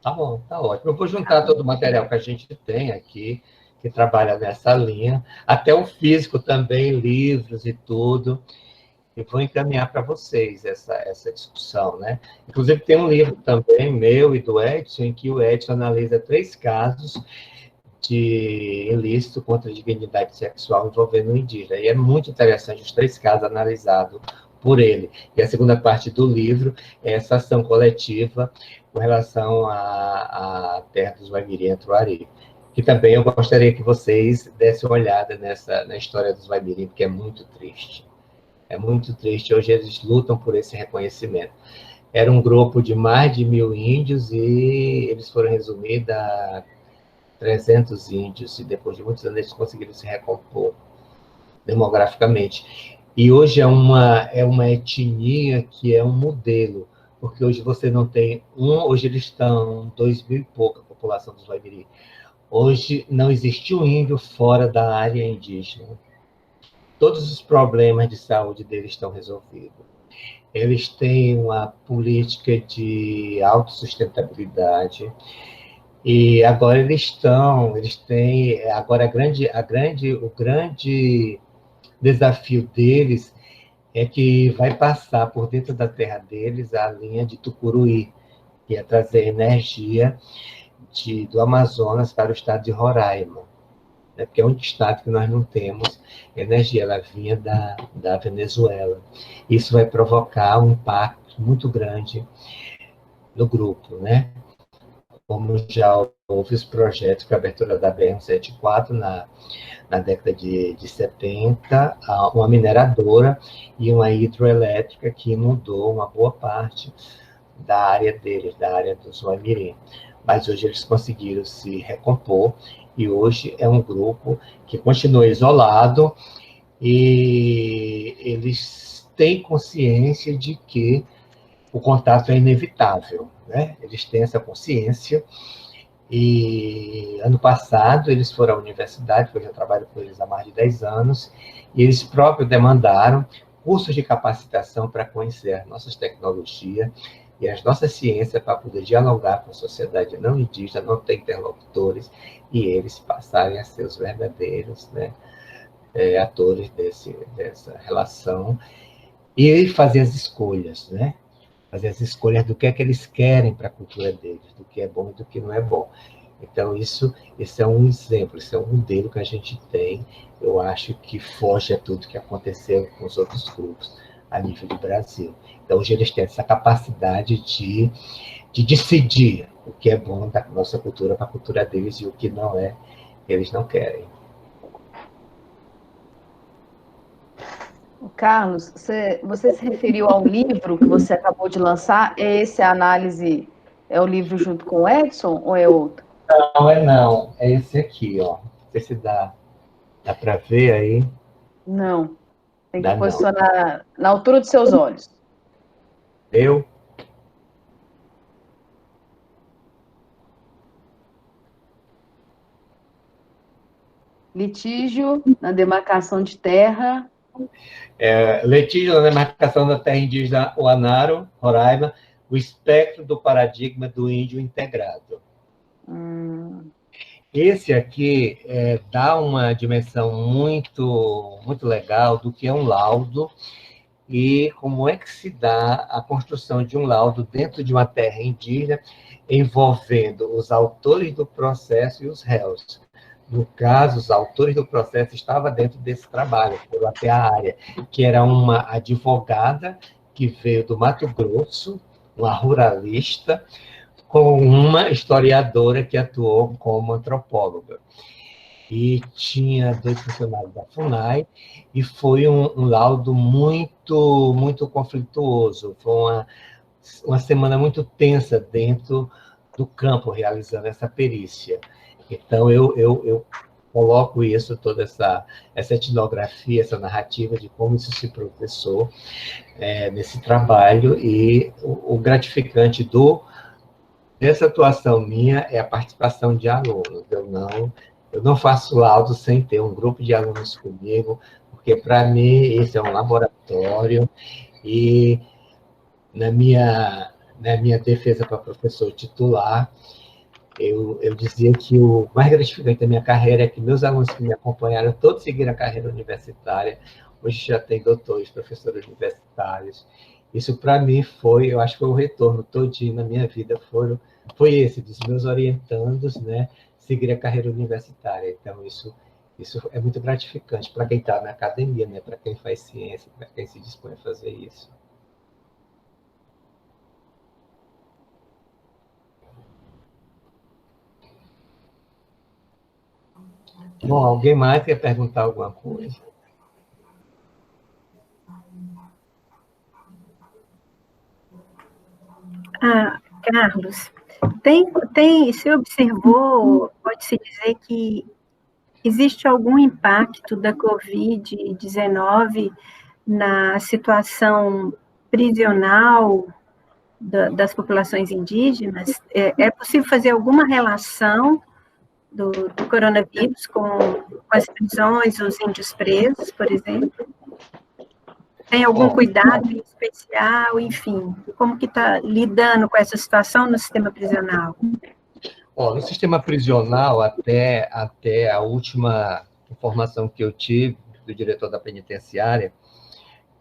Tá bom, tá ótimo. Eu vou juntar todo o material que a gente tem aqui, que trabalha nessa linha, até o físico também, livros e tudo, e vou encaminhar para vocês essa discussão, né? Inclusive tem um livro também, meu e do Edson, em que o Edson analisa 3 casos de ilícito contra a dignidade sexual envolvendo o indígena, e é muito interessante os 3 casos analisados por ele. E a segunda parte do livro é essa ação coletiva com relação à terra dos Waimiri e Truari, que também eu gostaria que vocês dessem uma olhada na história dos Waimiri, porque é muito triste. É muito triste. Hoje eles lutam por esse reconhecimento. Era um grupo de mais de 1000 índios e eles foram resumidos a 300 índios, e depois de muitos anos eles conseguiram se recompor demograficamente. E hoje é uma etnia que é um modelo, porque hoje você não tem hoje eles estão 2.000 e pouco, a população dos Waimiri. Hoje não existe um índio fora da área indígena. Todos os problemas de saúde deles estão resolvidos. Eles têm uma política de autossustentabilidade, e agora eles têm, agora o grande desafio deles é que vai passar por dentro da terra deles a linha de Tucuruí, que é trazer energia do Amazonas para o estado de Roraima, né? Porque é um estado que nós não temos energia, ela vinha da Venezuela. Isso vai provocar um impacto muito grande no grupo, né? Como já houve os projetos para a abertura da BR-174 na década de 70, uma mineradora e uma hidroelétrica que inundou uma boa parte da área deles, da área dos Waimiri. Mas hoje eles conseguiram se recompor, e hoje é um grupo que continua isolado, e eles têm consciência de que o contato é inevitável, né? Eles têm essa consciência, e ano passado eles foram à universidade, porque eu já trabalho com eles há mais de 10 anos, e eles próprios demandaram cursos de capacitação para conhecer as nossas tecnologias, E as nossas ciências, para poder dialogar com a sociedade não indígena, não ter interlocutores, e eles passarem a ser os verdadeiros, né, atores dessa relação, e fazer as escolhas, né? Fazer as escolhas do que é que eles querem para a cultura deles, do que é bom e do que não é bom. Então, esse é um exemplo, esse é um modelo que a gente tem, eu acho que foge a tudo que aconteceu com os outros grupos a nível do Brasil. Então, hoje eles têm essa capacidade de decidir o que é bom da nossa cultura para a cultura deles e o que não é, eles não querem. Carlos, você se referiu ao livro que você acabou de lançar? Esse análise é o livro junto com o Edson ou é outro? Não. É esse aqui, ó. Não sei se dá para ver aí. Não. Tem que Dá posicionar na altura dos seus olhos. Eu? Litígio na demarcação de terra. Litígio na demarcação da terra indígena Uanaro, Roraima, o espectro do paradigma do índio integrado. Esse aqui dá uma dimensão muito, muito legal do que é um laudo e como é que se dá a construção de um laudo dentro de uma terra indígena, envolvendo os autores do processo e os réus. No caso, os autores do processo estavam dentro desse trabalho, foram até a área, que era uma advogada que veio do Mato Grosso, uma ruralista, com uma historiadora que atuou como antropóloga. E tinha 2 funcionários da FUNAI, e foi um laudo muito, muito conflituoso. Foi uma semana muito tensa dentro do campo, realizando essa perícia. Então, eu coloco isso, toda essa etnografia, essa narrativa de como isso se processou nesse trabalho, e o gratificante dessa atuação minha é a participação de alunos. Eu não faço laudo sem ter um grupo de alunos comigo, porque, para mim, esse é um laboratório, e na minha defesa para professor titular, eu dizia que o mais gratificante da minha carreira é que meus alunos que me acompanharam, todos seguiram a carreira universitária, hoje já tem doutores, professores universitários. Isso, para mim, eu acho que foi o retorno todinho na minha vida, foi esse, dos meus orientandos, né, seguir a carreira universitária. Então, isso é muito gratificante para quem está na academia, né, para quem faz ciência, para quem se dispõe a fazer isso. Bom, alguém mais quer perguntar alguma coisa? Carlos, se observou, pode-se dizer que existe algum impacto da Covid-19 na situação prisional das populações indígenas? É possível fazer alguma relação do coronavírus com as prisões, os índios presos, por exemplo? Tem algum cuidado especial, enfim? Como que está lidando com essa situação no sistema prisional? No sistema prisional, até a última informação que eu tive do diretor da penitenciária,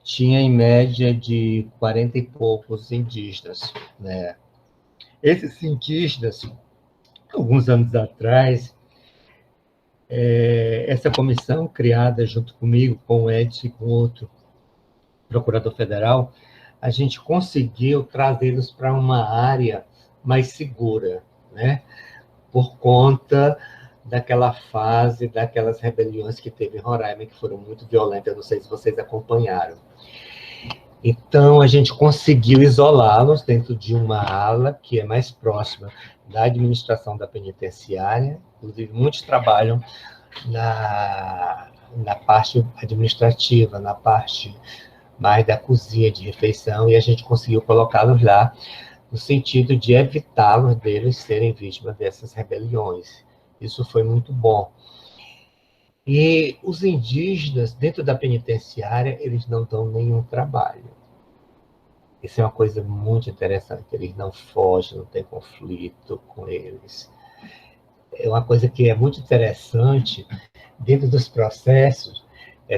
tinha em média de 40 e poucos indígenas, né? Esses indígenas, alguns anos atrás, essa comissão criada junto comigo, com o Edson e com outro procurador federal, a gente conseguiu trazê-los para uma área mais segura, né? Por conta daquela fase, daquelas rebeliões que teve em Roraima, que foram muito violentas, não sei se vocês acompanharam. Então, a gente conseguiu isolá-los dentro de uma ala que é mais próxima da administração da penitenciária, inclusive muitos trabalham na parte administrativa, na parte mais da cozinha de refeição, e a gente conseguiu colocá-los lá no sentido de evitá-los deles serem vítimas dessas rebeliões. Isso foi muito bom. E os indígenas, dentro da penitenciária, eles não dão nenhum trabalho. Isso é uma coisa muito interessante. Eles não fogem, não tem conflito com eles. É uma coisa que é muito interessante dentro dos processos,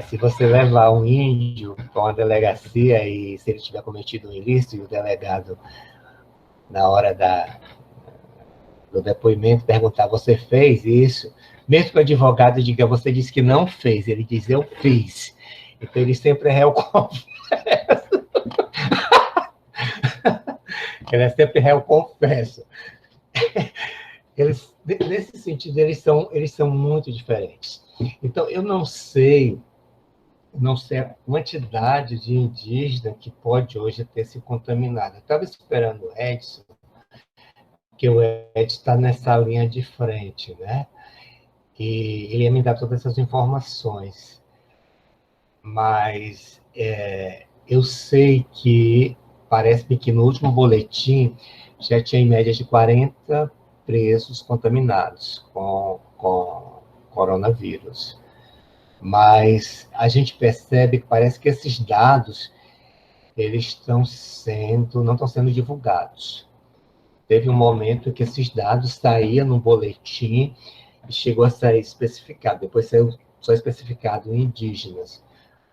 se você levar um índio para uma delegacia e se ele tiver cometido um ilícito e o delegado, na hora do depoimento, perguntar, você fez isso? Mesmo que o advogado diga, você disse que não fez, ele diz, eu fiz. Então, ele sempre é réu confesso. Ele é sempre réu confesso. Eles, nesse sentido, eles são muito diferentes. Então, eu não sei a quantidade de indígenas que pode hoje ter se contaminado. Eu estava esperando o Edson, que o Edson está nessa linha de frente, né? E ele ia me dar todas essas informações. Mas eu sei que, parece-me que no último boletim já tinha em média de 40 presos contaminados com coronavírus. Mas a gente percebe que parece que esses dados eles não estão sendo divulgados. Teve um momento que esses dados saíam no boletim e chegou a sair especificado. Depois saiu só especificado em indígenas,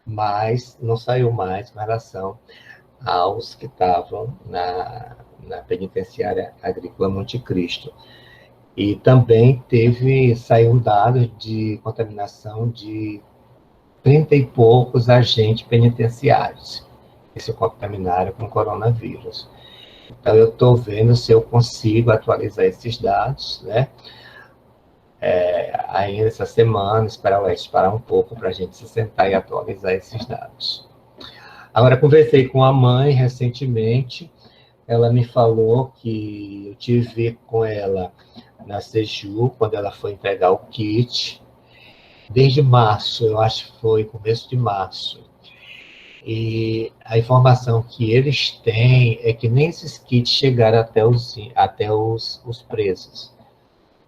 mas não saiu mais com relação aos que estavam na penitenciária agrícola Monte Cristo. E também saiu um dado de contaminação de 30 e poucos agentes penitenciários que se contaminaram com coronavírus. Então, eu estou vendo se eu consigo atualizar esses dados, né? Ainda essa semana, esperar o Edson parar um pouco para a gente se sentar e atualizar esses dados. Agora, conversei com a mãe recentemente, ela me falou que eu tive com ela na Seju, quando ela foi entregar o kit, desde março, eu acho que foi começo de março. E a informação que eles têm é que nem esses kits chegaram até os presos.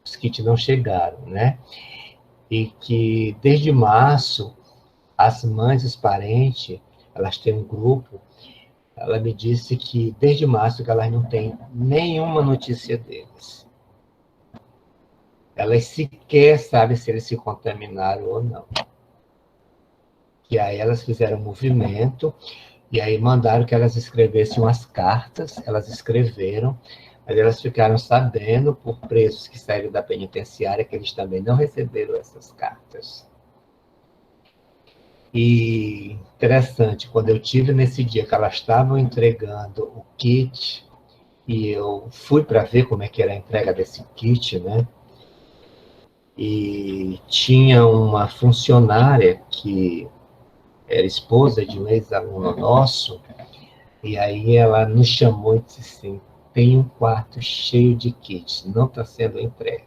Os kits não chegaram, né? E que desde março, as mães, os parentes, elas têm um grupo, ela me disse que desde março que elas não têm nenhuma notícia deles. Elas sequer sabem se eles se contaminaram ou não. E aí elas fizeram um movimento, e aí mandaram que elas escrevessem umas cartas, elas escreveram, mas elas ficaram sabendo, por presos que saíram da penitenciária, que eles também não receberam essas cartas. E interessante, quando eu tive nesse dia que elas estavam entregando o kit, e eu fui para ver como é que era a entrega desse kit, né? E tinha uma funcionária que era esposa de um ex-aluno nosso, e aí ela nos chamou e disse assim, tem um quarto cheio de kits, não está sendo entregue.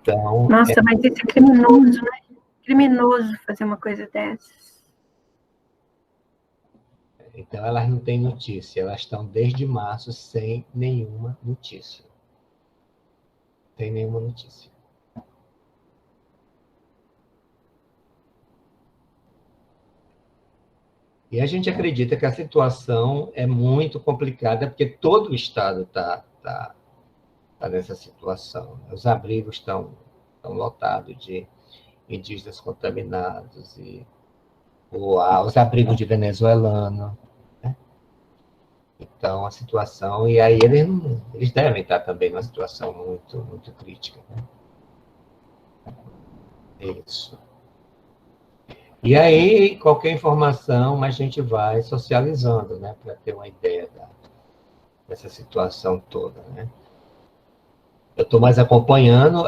Então, nossa, mas isso é criminoso, né? Criminoso fazer uma coisa dessas. Então, elas não têm notícia, elas estão desde março sem nenhuma notícia. Sem nenhuma notícia. E a gente acredita que a situação é muito complicada, porque todo o Estado está nessa situação. Os abrigos estão lotados de indígenas contaminados, e os abrigos de venezuelano. Né? Então, a situação... E aí eles devem estar também numa situação muito, muito crítica. Né? Isso. E aí, qualquer informação, a gente vai socializando, né, para ter uma ideia dessa situação toda, né. Eu estou mais acompanhando,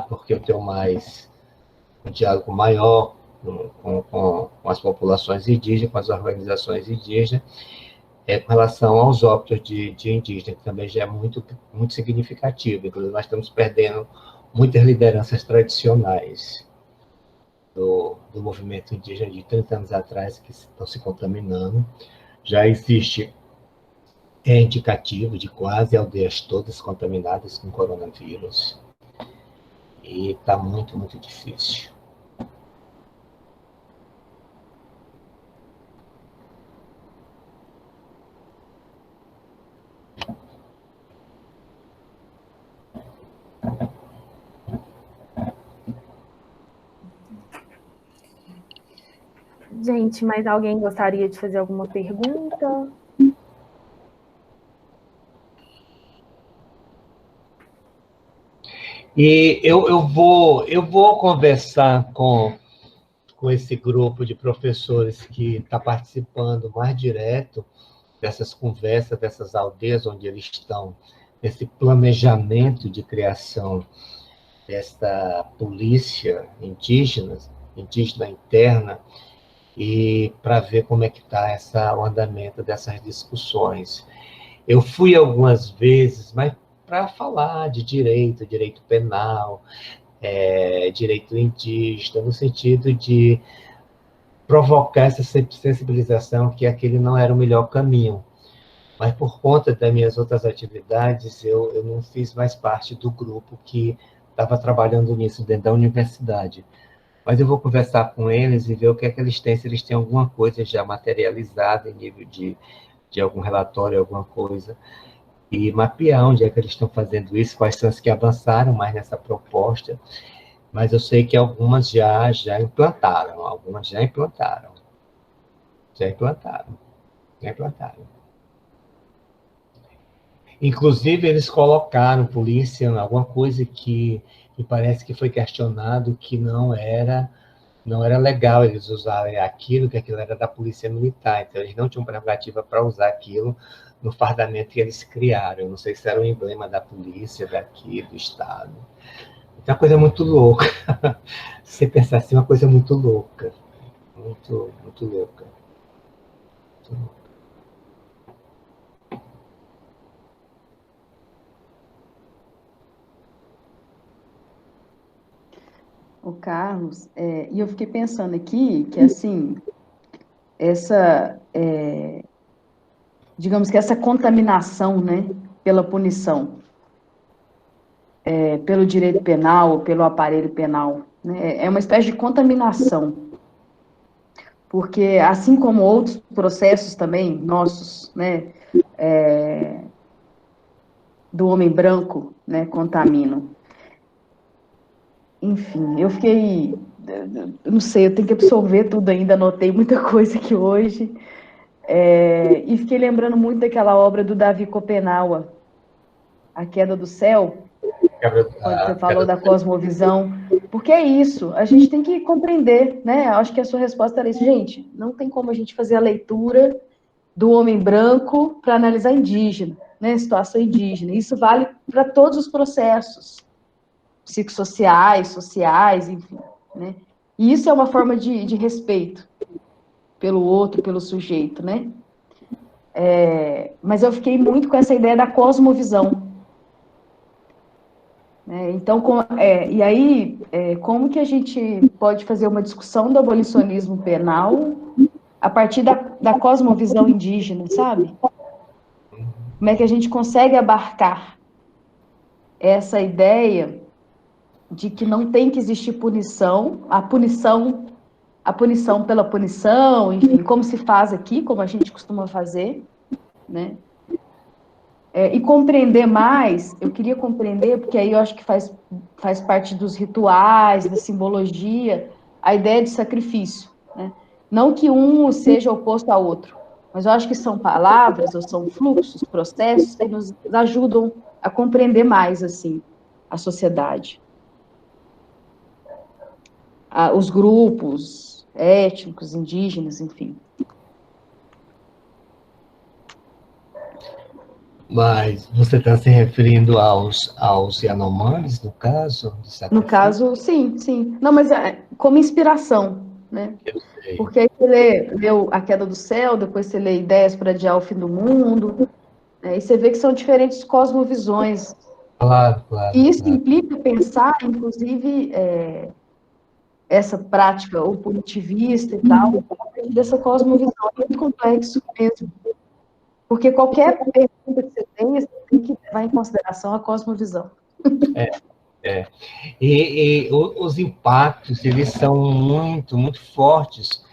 porque eu tenho mais um diálogo maior com as populações indígenas, com as organizações indígenas, com relação aos óbitos de indígenas, que também já é muito, muito significativo. Inclusive, nós estamos perdendo muitas lideranças tradicionais do movimento indígena de 30 anos atrás, que estão se contaminando. Já existe indicativo de quase aldeias todas contaminadas com coronavírus. E está muito, muito difícil. Gente, mas alguém gostaria de fazer alguma pergunta? E eu vou conversar com esse grupo de professores que está participando mais direto dessas conversas, dessas aldeias onde eles estão, esse planejamento de criação desta polícia indígena interna, e para ver como é que está o andamento dessas discussões. Eu fui algumas vezes, mas para falar de direito penal, direito indígena, no sentido de provocar essa sensibilização que aquele não era o melhor caminho. Mas por conta das minhas outras atividades, eu não fiz mais parte do grupo que estava trabalhando nisso dentro da universidade. Mas eu vou conversar com eles e ver o que é que eles têm, se eles têm alguma coisa já materializada em nível de algum relatório, alguma coisa, e mapear onde é que eles estão fazendo isso, quais são as que avançaram mais nessa proposta. Mas eu sei que algumas já implantaram. Inclusive, eles colocaram, polícia, alguma coisa que parece que foi questionado, que não era legal eles usarem aquilo, que aquilo era da polícia militar. Então, eles não tinham prerrogativa para usar aquilo no fardamento que eles criaram. Eu não sei se era um emblema da polícia, daqui, do Estado. Então, é uma coisa muito louca. Se você pensar assim, é uma coisa muito louca. Muito, muito louca. Muito louca. O Carlos, e eu fiquei pensando aqui que, assim, digamos que essa contaminação, né, pela punição, pelo direito penal, pelo aparelho penal, né, é uma espécie de contaminação, porque assim como outros processos também, nossos, né, do homem branco, né, contaminam. Enfim, eu fiquei, não sei, eu tenho que absorver tudo ainda, anotei muita coisa aqui hoje, e fiquei lembrando muito daquela obra do Davi Copenaua, A Queda do Céu, quando você falou da cosmovisão, porque é isso, a gente tem que compreender, né? Acho que a sua resposta era isso, gente, não tem como a gente fazer a leitura do homem branco para analisar indígena, né? Situação indígena, isso vale para todos os processos psicossociais, sociais, enfim, né? E isso é uma forma de respeito pelo outro, pelo sujeito, né? Mas eu fiquei muito com essa ideia da cosmovisão. Então, e aí, como que a gente pode fazer uma discussão do abolicionismo penal a partir da cosmovisão indígena, sabe? Como é que a gente consegue abarcar essa ideia de que não tem que existir punição, a punição pela punição, enfim, como se faz aqui, como a gente costuma fazer, né? E compreender mais, eu queria compreender, porque aí eu acho que faz parte dos rituais, da simbologia, a ideia de sacrifício, né? Não que um seja oposto ao outro, mas eu acho que são palavras, ou são fluxos, processos, que nos ajudam a compreender mais, assim, a sociedade. Os grupos étnicos, indígenas, enfim. Mas você está se referindo aos Yanomamis, no caso? No caso, sim, sim. Não, mas como inspiração, né? Eu sei. Porque aí você leu A Queda do Céu, depois você lê Ideias para Adiar o Fim do Mundo, né? E você vê que são diferentes cosmovisões. Claro. E isso implica pensar, inclusive, essa prática ou punitivista e tal, dessa cosmovisão. É muito complexo mesmo. Porque qualquer pergunta que você tenha, você tem que levar em consideração a cosmovisão. E os impactos, eles são muito, muito fortes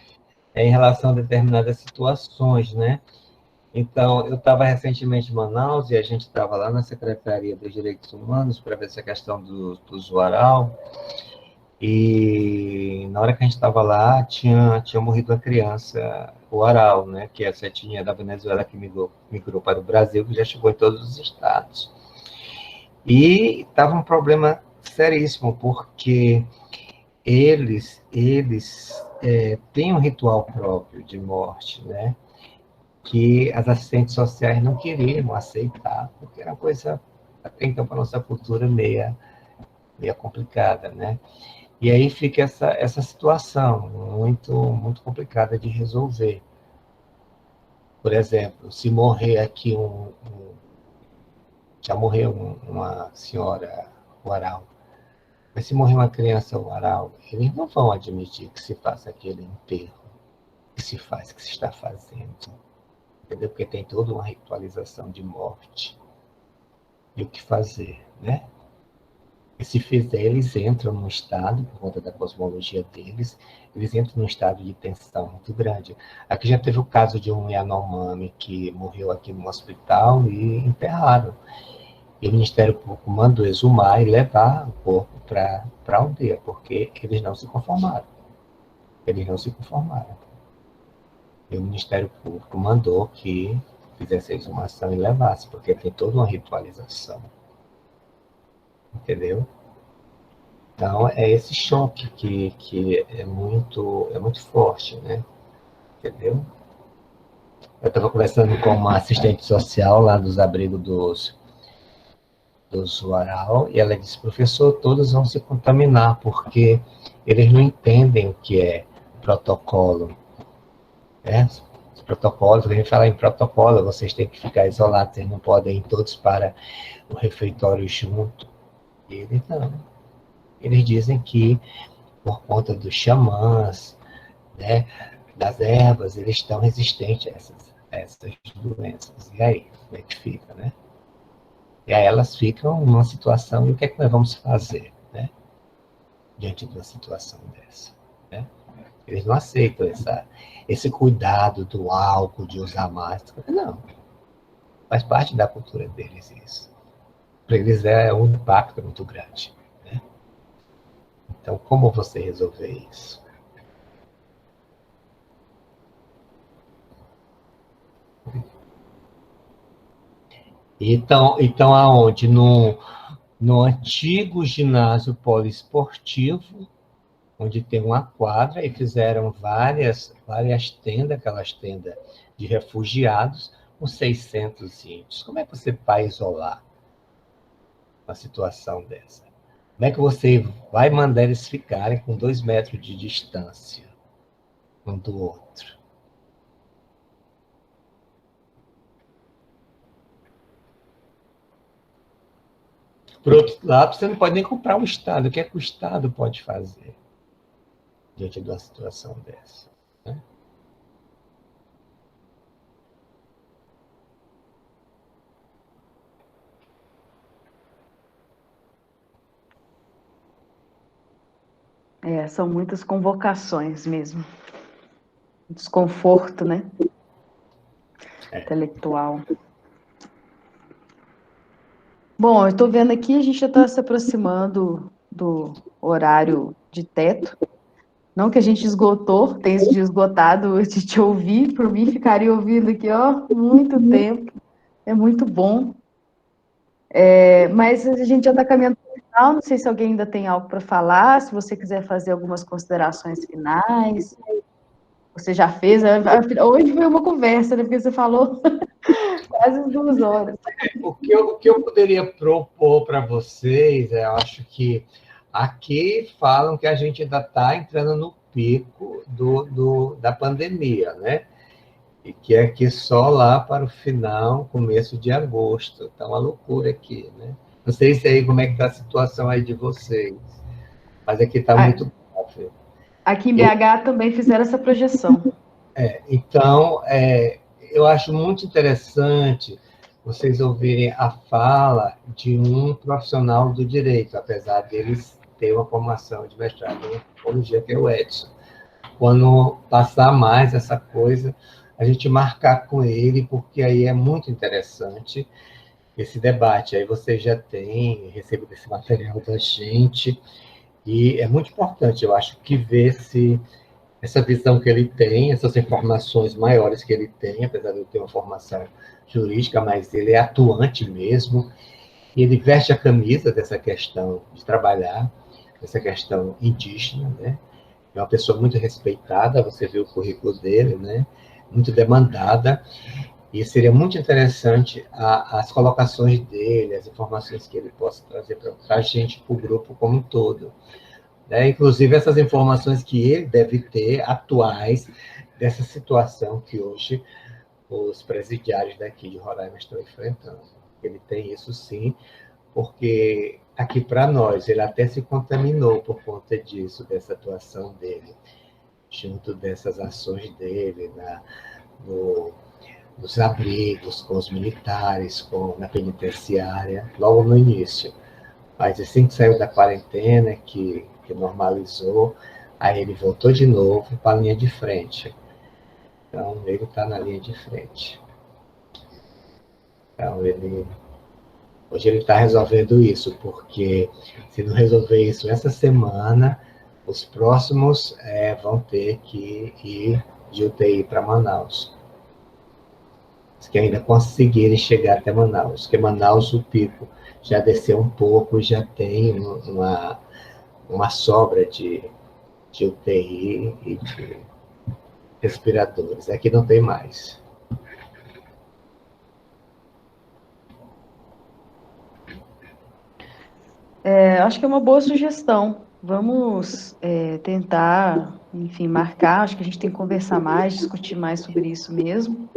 em relação a determinadas situações, né? Então, eu estava recentemente em Manaus e a gente estava lá na Secretaria dos Direitos Humanos para ver essa questão do usuário. E na hora que a gente estava lá, tinha morrido uma criança, o Aral, né, que é a setinha da Venezuela que migrou para o Brasil, que já chegou em todos os estados. E estava um problema seríssimo, porque eles têm um ritual próprio de morte, né, que as assistentes sociais não queriam aceitar, porque era uma coisa, até então, para a nossa cultura, meia complicada, né? E aí fica essa situação muito complicada de resolver. Por exemplo, se morrer aqui já morreu uma senhora, o Aral, mas se morrer uma criança, o Aral, eles não vão admitir que se faça aquele enterro que se está fazendo, entendeu? Porque tem toda uma ritualização de morte. E o que fazer, né? E se fizer, eles entram num estado, por conta da cosmologia deles, eles entram num estado de tensão muito grande. Aqui já teve o caso de um Yanomami que morreu aqui no hospital e enterraram. E o Ministério Público mandou exumar e levar o corpo para a aldeia, porque eles não se conformaram. Eles não se conformaram. E o Ministério Público mandou que fizesse a exumação e levasse, porque tem toda uma ritualização. Entendeu? Então, é esse choque que é muito forte, né? Entendeu? Eu estava conversando com uma assistente social lá dos abrigos dos Uaral, e ela disse, professor, todos vão se contaminar, porque eles não entendem o que é protocolo. Né? Os protocolos, a gente fala em protocolo, vocês têm que ficar isolados, vocês não podem ir todos para o refeitório junto. E eles não. Eles dizem que, por conta dos xamãs, né, das ervas, eles estão resistentes a essas doenças. E aí, como é que fica, né? E aí elas ficam numa situação, e o que é que nós vamos fazer, né? Diante de uma situação dessa, né? Eles não aceitam esse cuidado do álcool, de usar máscara. Não. Faz parte da cultura deles isso. Para eles é um impacto muito grande. Né? Então, como você resolver isso? Então aonde? No antigo ginásio poliesportivo, onde tem uma quadra, e fizeram várias tendas, aquelas tendas de refugiados, com 600 índios. Como é que você vai isolar uma situação dessa? Como é que você vai mandar eles ficarem com 2 metros de distância um do outro? Por outro lado, você não pode nem comprar um Estado. O que é que o Estado pode fazer diante de uma situação dessa? Né? São muitas convocações mesmo. Desconforto, né? Intelectual. Bom, eu estou vendo aqui, a gente já está se aproximando do horário de teto. Não que a gente esgotou, tem esse dia esgotado de te ouvir, por mim ficaria ouvindo aqui, ó, muito tempo. É muito bom. Mas a gente já está caminhando para o final, não sei se alguém ainda tem algo para falar, se você quiser fazer algumas considerações finais. Você já fez? Hoje foi uma conversa, né? Porque você falou quase 2 horas. O que eu poderia propor para vocês, eu acho que aqui falam que a gente ainda está entrando no pico da pandemia, né? E que é aqui só lá para o final, começo de agosto. Está uma loucura aqui, né? Não sei se aí como é que está a situação aí de vocês, mas aqui está muito grave. Aqui em BH também fizeram essa projeção. Então, eu acho muito interessante vocês ouvirem a fala de um profissional do direito, apesar deles ter uma formação de mestrado em antropologia, que é o Edson. Quando passar mais essa coisa, a gente marcar com ele, porque aí é muito interessante esse debate. Aí você já tem recebido esse material da gente, E é muito importante, eu acho, que ver se essa visão que ele tem, essas informações maiores que ele tem, apesar de ele ter uma formação jurídica, mas ele é atuante mesmo, e ele veste a camisa dessa questão de trabalhar, dessa questão indígena, né? É uma pessoa muito respeitada, você viu o currículo dele, né? Muito demandada, e seria muito interessante as colocações dele, as informações que ele possa trazer para a gente, para o grupo como um todo. Né? Inclusive, essas informações que ele deve ter, atuais, dessa situação que hoje os presidiários daqui de Roraima estão enfrentando. Ele tem isso sim, porque aqui para nós, ele até se contaminou por conta disso, dessa atuação dele, junto dessas ações dele, nos abrigos, com os militares, na penitenciária, logo no início. Mas assim que saiu da quarentena, que normalizou, aí ele voltou de novo para a linha de frente. Então, ele está na linha de frente. Então, hoje ele está resolvendo isso, porque se não resolver isso essa semana, os próximos vão ter que ir de UTI para Manaus. Que ainda conseguirem chegar até Manaus, porque Manaus, o pico já desceu um pouco, já tem uma sobra de UTI e de respiradores. Aqui não tem mais. Acho que é uma boa sugestão. Vamos tentar, enfim, marcar. Acho que a gente tem que conversar mais, discutir mais sobre isso mesmo.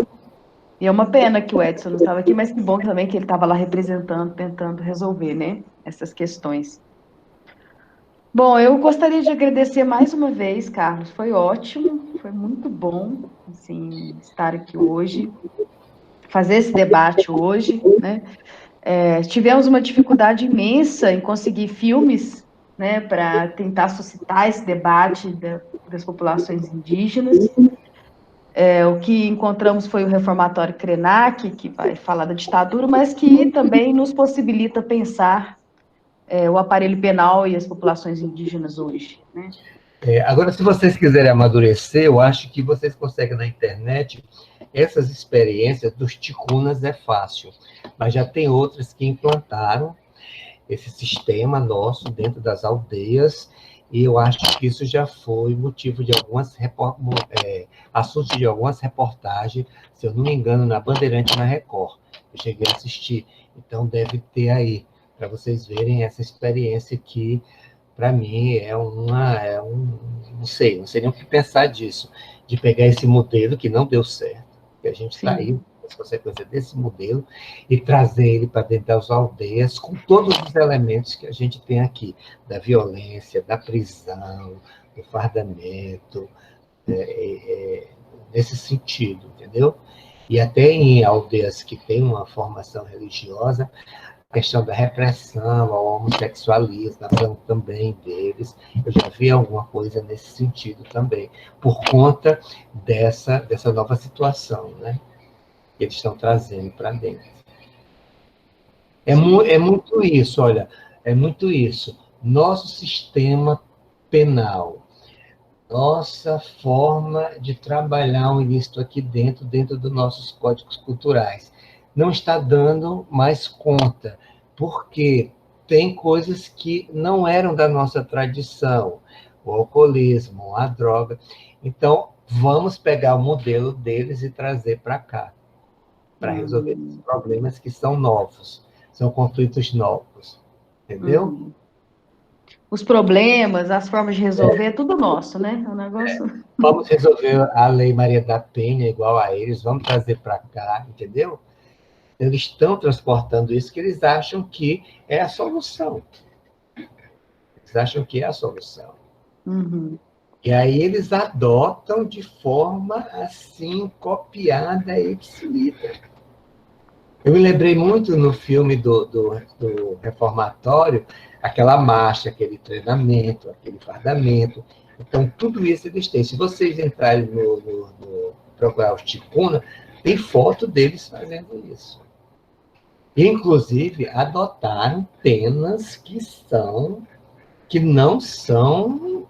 E é uma pena que o Edson não estava aqui, mas que bom também que ele estava lá representando, tentando resolver, né, essas questões. Bom, eu gostaria de agradecer mais uma vez, Carlos. Foi ótimo, foi muito bom, assim, estar aqui hoje, fazer esse debate hoje, né? Tivemos uma dificuldade imensa em conseguir filmes, né, para tentar suscitar esse debate das populações indígenas. O que encontramos foi o reformatório Krenak, que vai falar da ditadura, mas que também nos possibilita pensar o aparelho penal e as populações indígenas hoje, né? Agora, se vocês quiserem amadurecer, eu acho que vocês conseguem na internet essas experiências dos ticunas, é fácil, mas já tem outras que implantaram esse sistema nosso dentro das aldeias, e eu acho que isso já foi motivo de algumas assuntos de algumas reportagens, se eu não me engano, na Bandeirante, na Record. Eu cheguei a assistir, então deve ter aí, para vocês verem essa experiência que, para mim, não sei nem o que pensar disso, de pegar esse modelo que não deu certo, que a gente está aí, as consequências desse modelo, e trazer ele para dentro das aldeias, com todos os elementos que a gente tem aqui, da violência, da prisão, do fardamento, nesse sentido, entendeu? E até em aldeias que têm uma formação religiosa, a questão da repressão ao homossexualismo, também deles, eu já vi alguma coisa nesse sentido também, por conta dessa nova situação, né? Que eles estão trazendo para dentro. É muito isso, olha, é muito isso. Nosso sistema penal, nossa forma de trabalhar o ilícito aqui dentro dos nossos códigos culturais, não está dando mais conta, porque tem coisas que não eram da nossa tradição, o alcoolismo, a droga. Então, vamos pegar o modelo deles e trazer para cá, para resolver os problemas que são novos, são conflitos novos, entendeu? Os problemas, as formas de resolver, é tudo nosso, né? É um negócio... Vamos resolver a Lei Maria da Penha igual a eles, vamos trazer para cá, entendeu? Eles estão transportando isso, que eles acham que é a solução. Eles acham que é a solução. E aí eles adotam de forma, assim, copiada e ipsilita. Eu me lembrei muito no filme do Reformatório, aquela marcha, aquele treinamento, aquele fardamento. Então, tudo isso eles têm. Se vocês entrarem procurar os ticuna, tem foto deles fazendo isso. Inclusive, adotaram penas que que não são,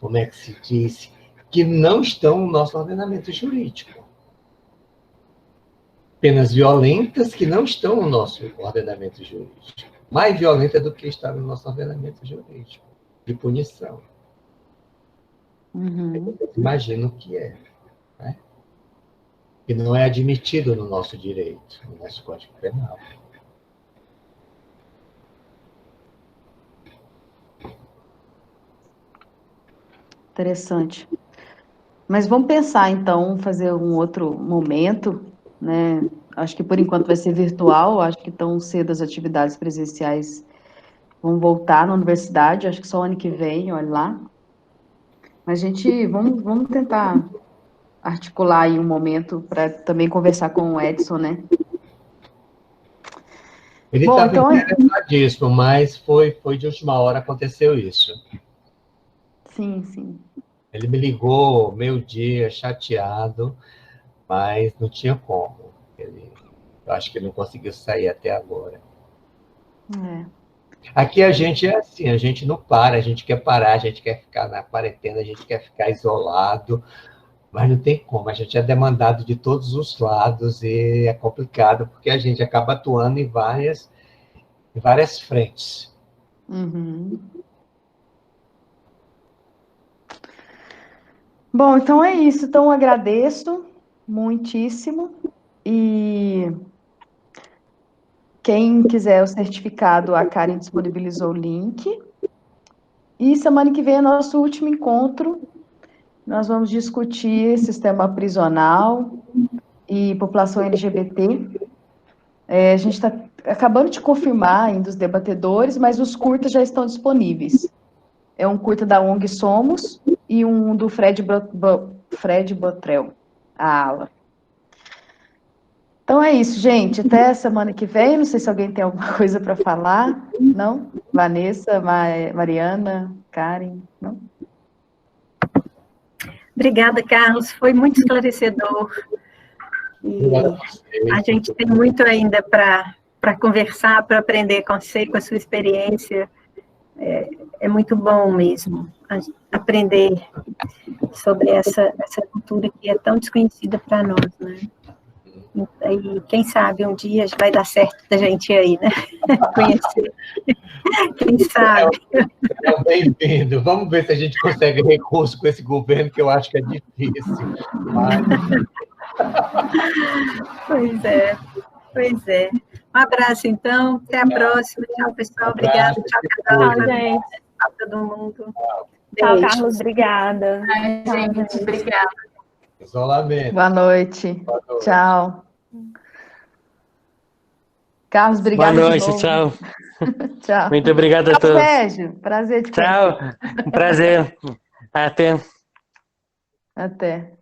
como é que se diz, que não estão no nosso ordenamento jurídico. Penas violentas que não estão no nosso ordenamento jurídico. Mais violenta do que está no nosso ordenamento jurídico, de punição. Uhum. Imagino que é. Né? Que não é admitido no nosso direito, no nosso Código Penal. Interessante. Mas vamos pensar, então, fazer um outro momento, né? Acho que por enquanto vai ser virtual, acho que tão cedo as atividades presenciais vão voltar na universidade, acho que só ano que vem, olha lá. Mas vamos tentar articular aí um momento para também conversar com o Edson, né? Ele Bom, estava então, interessadíssimo, mas foi de última hora aconteceu isso. sim, sim. Ele me ligou meio-dia, chateado, mas não tinha como. Eu acho que ele não conseguiu sair até agora. É. Aqui a gente é assim, a gente não para, a gente quer parar, a gente quer ficar na quarentena, a gente quer ficar isolado, mas não tem como, a gente é demandado de todos os lados e é complicado, porque a gente acaba atuando em várias frentes. Uhum. Bom, então é isso. Então, agradeço muitíssimo. E quem quiser o certificado, a Karen disponibilizou o link. E semana que vem é nosso último encontro. Nós vamos discutir sistema prisional e população LGBT. A gente está acabando de confirmar ainda os debatedores, mas os curtas já estão disponíveis. É um curta da ONG Somos e um do Fred Botrel, a ala. Então é isso, gente. Até semana que vem. Não sei se alguém tem alguma coisa para falar. Não? Vanessa, Mariana, Karen, não? Obrigada, Carlos. Foi muito esclarecedor. E a gente tem muito ainda para conversar, para aprender com você, com a sua experiência. É muito bom mesmo aprender sobre essa cultura que é tão desconhecida para nós, né? E quem sabe um dia vai dar certo da gente aí, né? Conhecer. Quem sabe? Bem-vindo. Vamos ver se a gente consegue recurso com esse governo, que eu acho que é difícil. Mas... Pois é. Um abraço, então. Até a próxima. Tchau, pessoal. Obrigada. Tchau, Tchau, gente. Tchau, todo mundo. Tchau, Carlos. Obrigada. Ai, gente, obrigada. Isolamento. Boa noite. Boa noite. Tchau. Carlos, obrigado. Boa noite, tchau. Tchau. Muito obrigado a todos. Sérgio, prazer te conhecer. Tchau. Prazer. Até. Até.